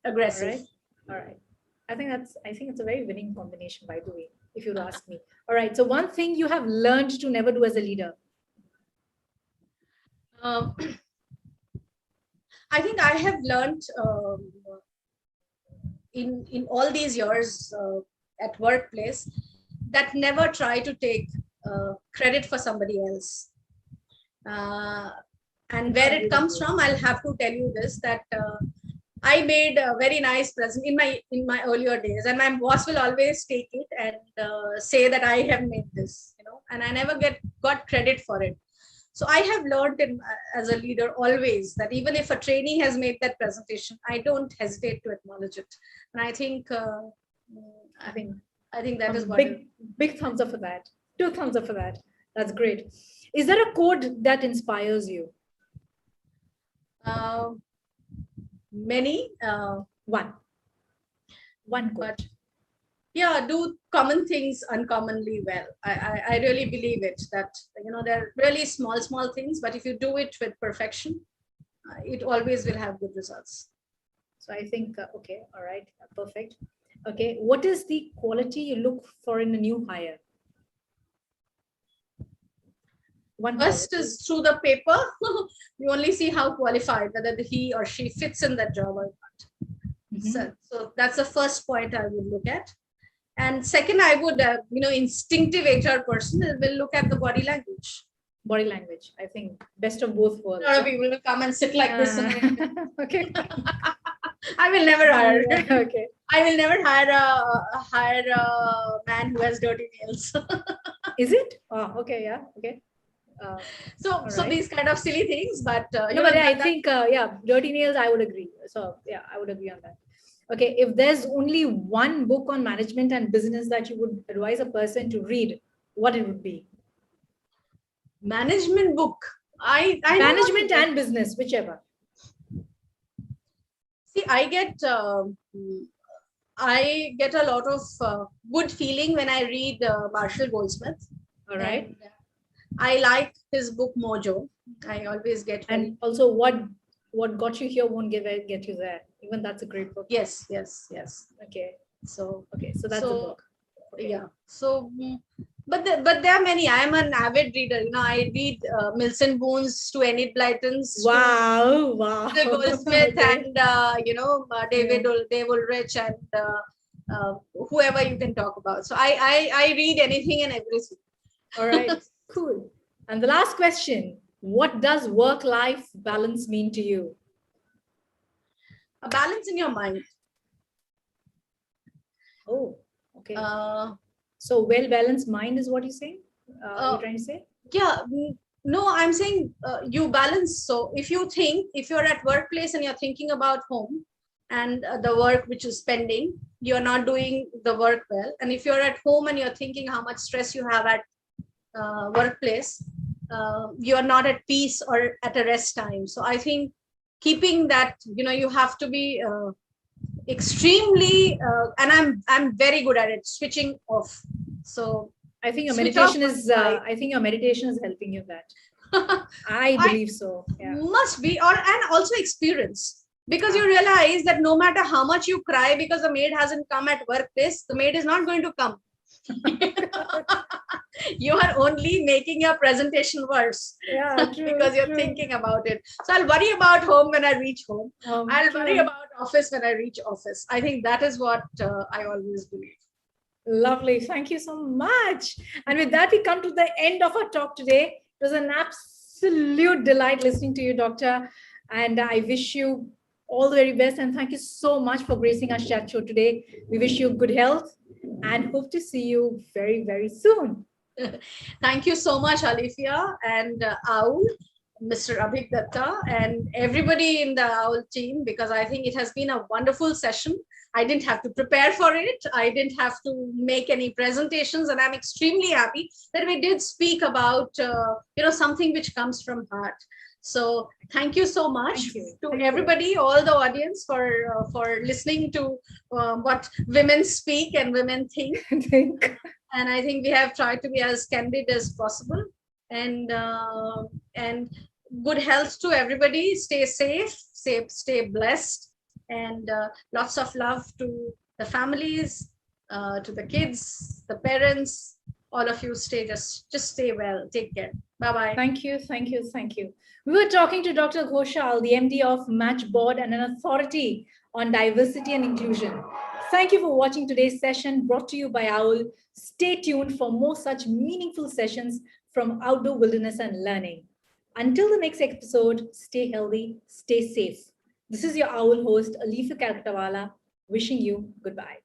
aggressive. All right. I think it's a very winning combination, by the way, if you ask me. All right. So one thing you have learned to never do as a leader. I think I have learned in all these years at workplace, that never try to take credit for somebody else. And where it comes from, I'll have to tell you this, that I made a very nice present in my earlier days, and my boss will always take it and say that I have made this, and I never got credit for it. So I have learned as a leader always that even if a trainee has made that presentation, I don't hesitate to acknowledge it. And I think that is what big thumbs up for that. 2 thumbs up for that. That's great. Is there a quote that inspires you? Many. One quote. Yeah, do common things uncommonly well. I really believe it, that they're really small things, but if you do it with perfection, it always will have good results. So I think okay, all right, perfect. Okay, what is the quality you look for in a new hire? First is through the paper. You only see how qualified, whether he or she fits in that job or not. So that's the first point I would look at. And second, I would, instinctive HR person will look at the body language. Body language. I think best of both worlds. A lot of people will come and sit like this. Okay. I will never hire. Okay. I will never hire a man who has dirty nails. Is it? Oh, okay. Yeah. Okay. So these kind of silly things, but I think dirty nails, I would agree. So yeah, I would agree on that. Okay, if there's only one book on management and business that you would advise a person to read, what it would be? Management book. I Management and business, whichever. see. I get a lot of good feeling when I read Marshall Goldsmith. All right. And I like his book Mojo. I always get. And also, what got you here won't get you there. Even that's a great book. Yes. Okay. So that's a book. Okay. Yeah. So, but there are many. I am an avid reader. I read Milton Boon's To Enid Blyton's. Wow. Goldsmith Okay. and David Ulrich and whoever you can talk about. So I read anything and everything. All right. Cool. And the last question: what does work-life balance mean to you? A balance in your mind. Oh, okay. So well-balanced mind is what you're saying? You're trying to say? Yeah. No, I'm saying you balance. So if you're at workplace and you're thinking about home and the work which is pending, you're not doing the work well. And if you're at home and you're thinking how much stress you have at workplace, you're not at peace or at a rest time. So I think keeping that, you have to be extremely, and I'm very good at it, switching off. So I think your meditation is. I think your meditation is helping you that. I believe so. Yeah. Must be, and also experience, because you realize that no matter how much you cry because the maid hasn't come at workplace, the maid is not going to come. You are only making your presentation worse. Yeah, true, because you're thinking about it. So I'll worry about home when I reach home. I'll worry about office when I reach office. I think that is what I always believe. Lovely. Thank you so much. And with that, we come to the end of our talk today. It was an absolute delight listening to you, Doctor. And I wish you all the very best. And thank you so much for gracing our chat show today. We wish you good health and hope to see you very, very soon. Thank you so much, Alifia and Aul, Mr. Abhik Datta, and everybody in the Aul team, because I think it has been a wonderful session. I didn't have to prepare for it. I didn't have to make any presentations, and I'm extremely happy that we did speak about something which comes from heart. So thank you so much to everybody, all the audience, for listening to what women speak and women think. And I think we have tried to be as candid as possible. And good health to everybody. Stay safe, stay blessed, and lots of love to the families, to the kids, the parents. All of you just stay well. Take care. Bye-bye. Thank you. We were talking to Dr. Ghoshal, the MD of Match Board and an authority on diversity and inclusion. Thank you for watching today's session brought to you by OWL. Stay tuned for more such meaningful sessions from outdoor wilderness and learning. Until the next episode, stay healthy, stay safe. This is your OWL host, Alifa Kalkatawala, wishing you goodbye.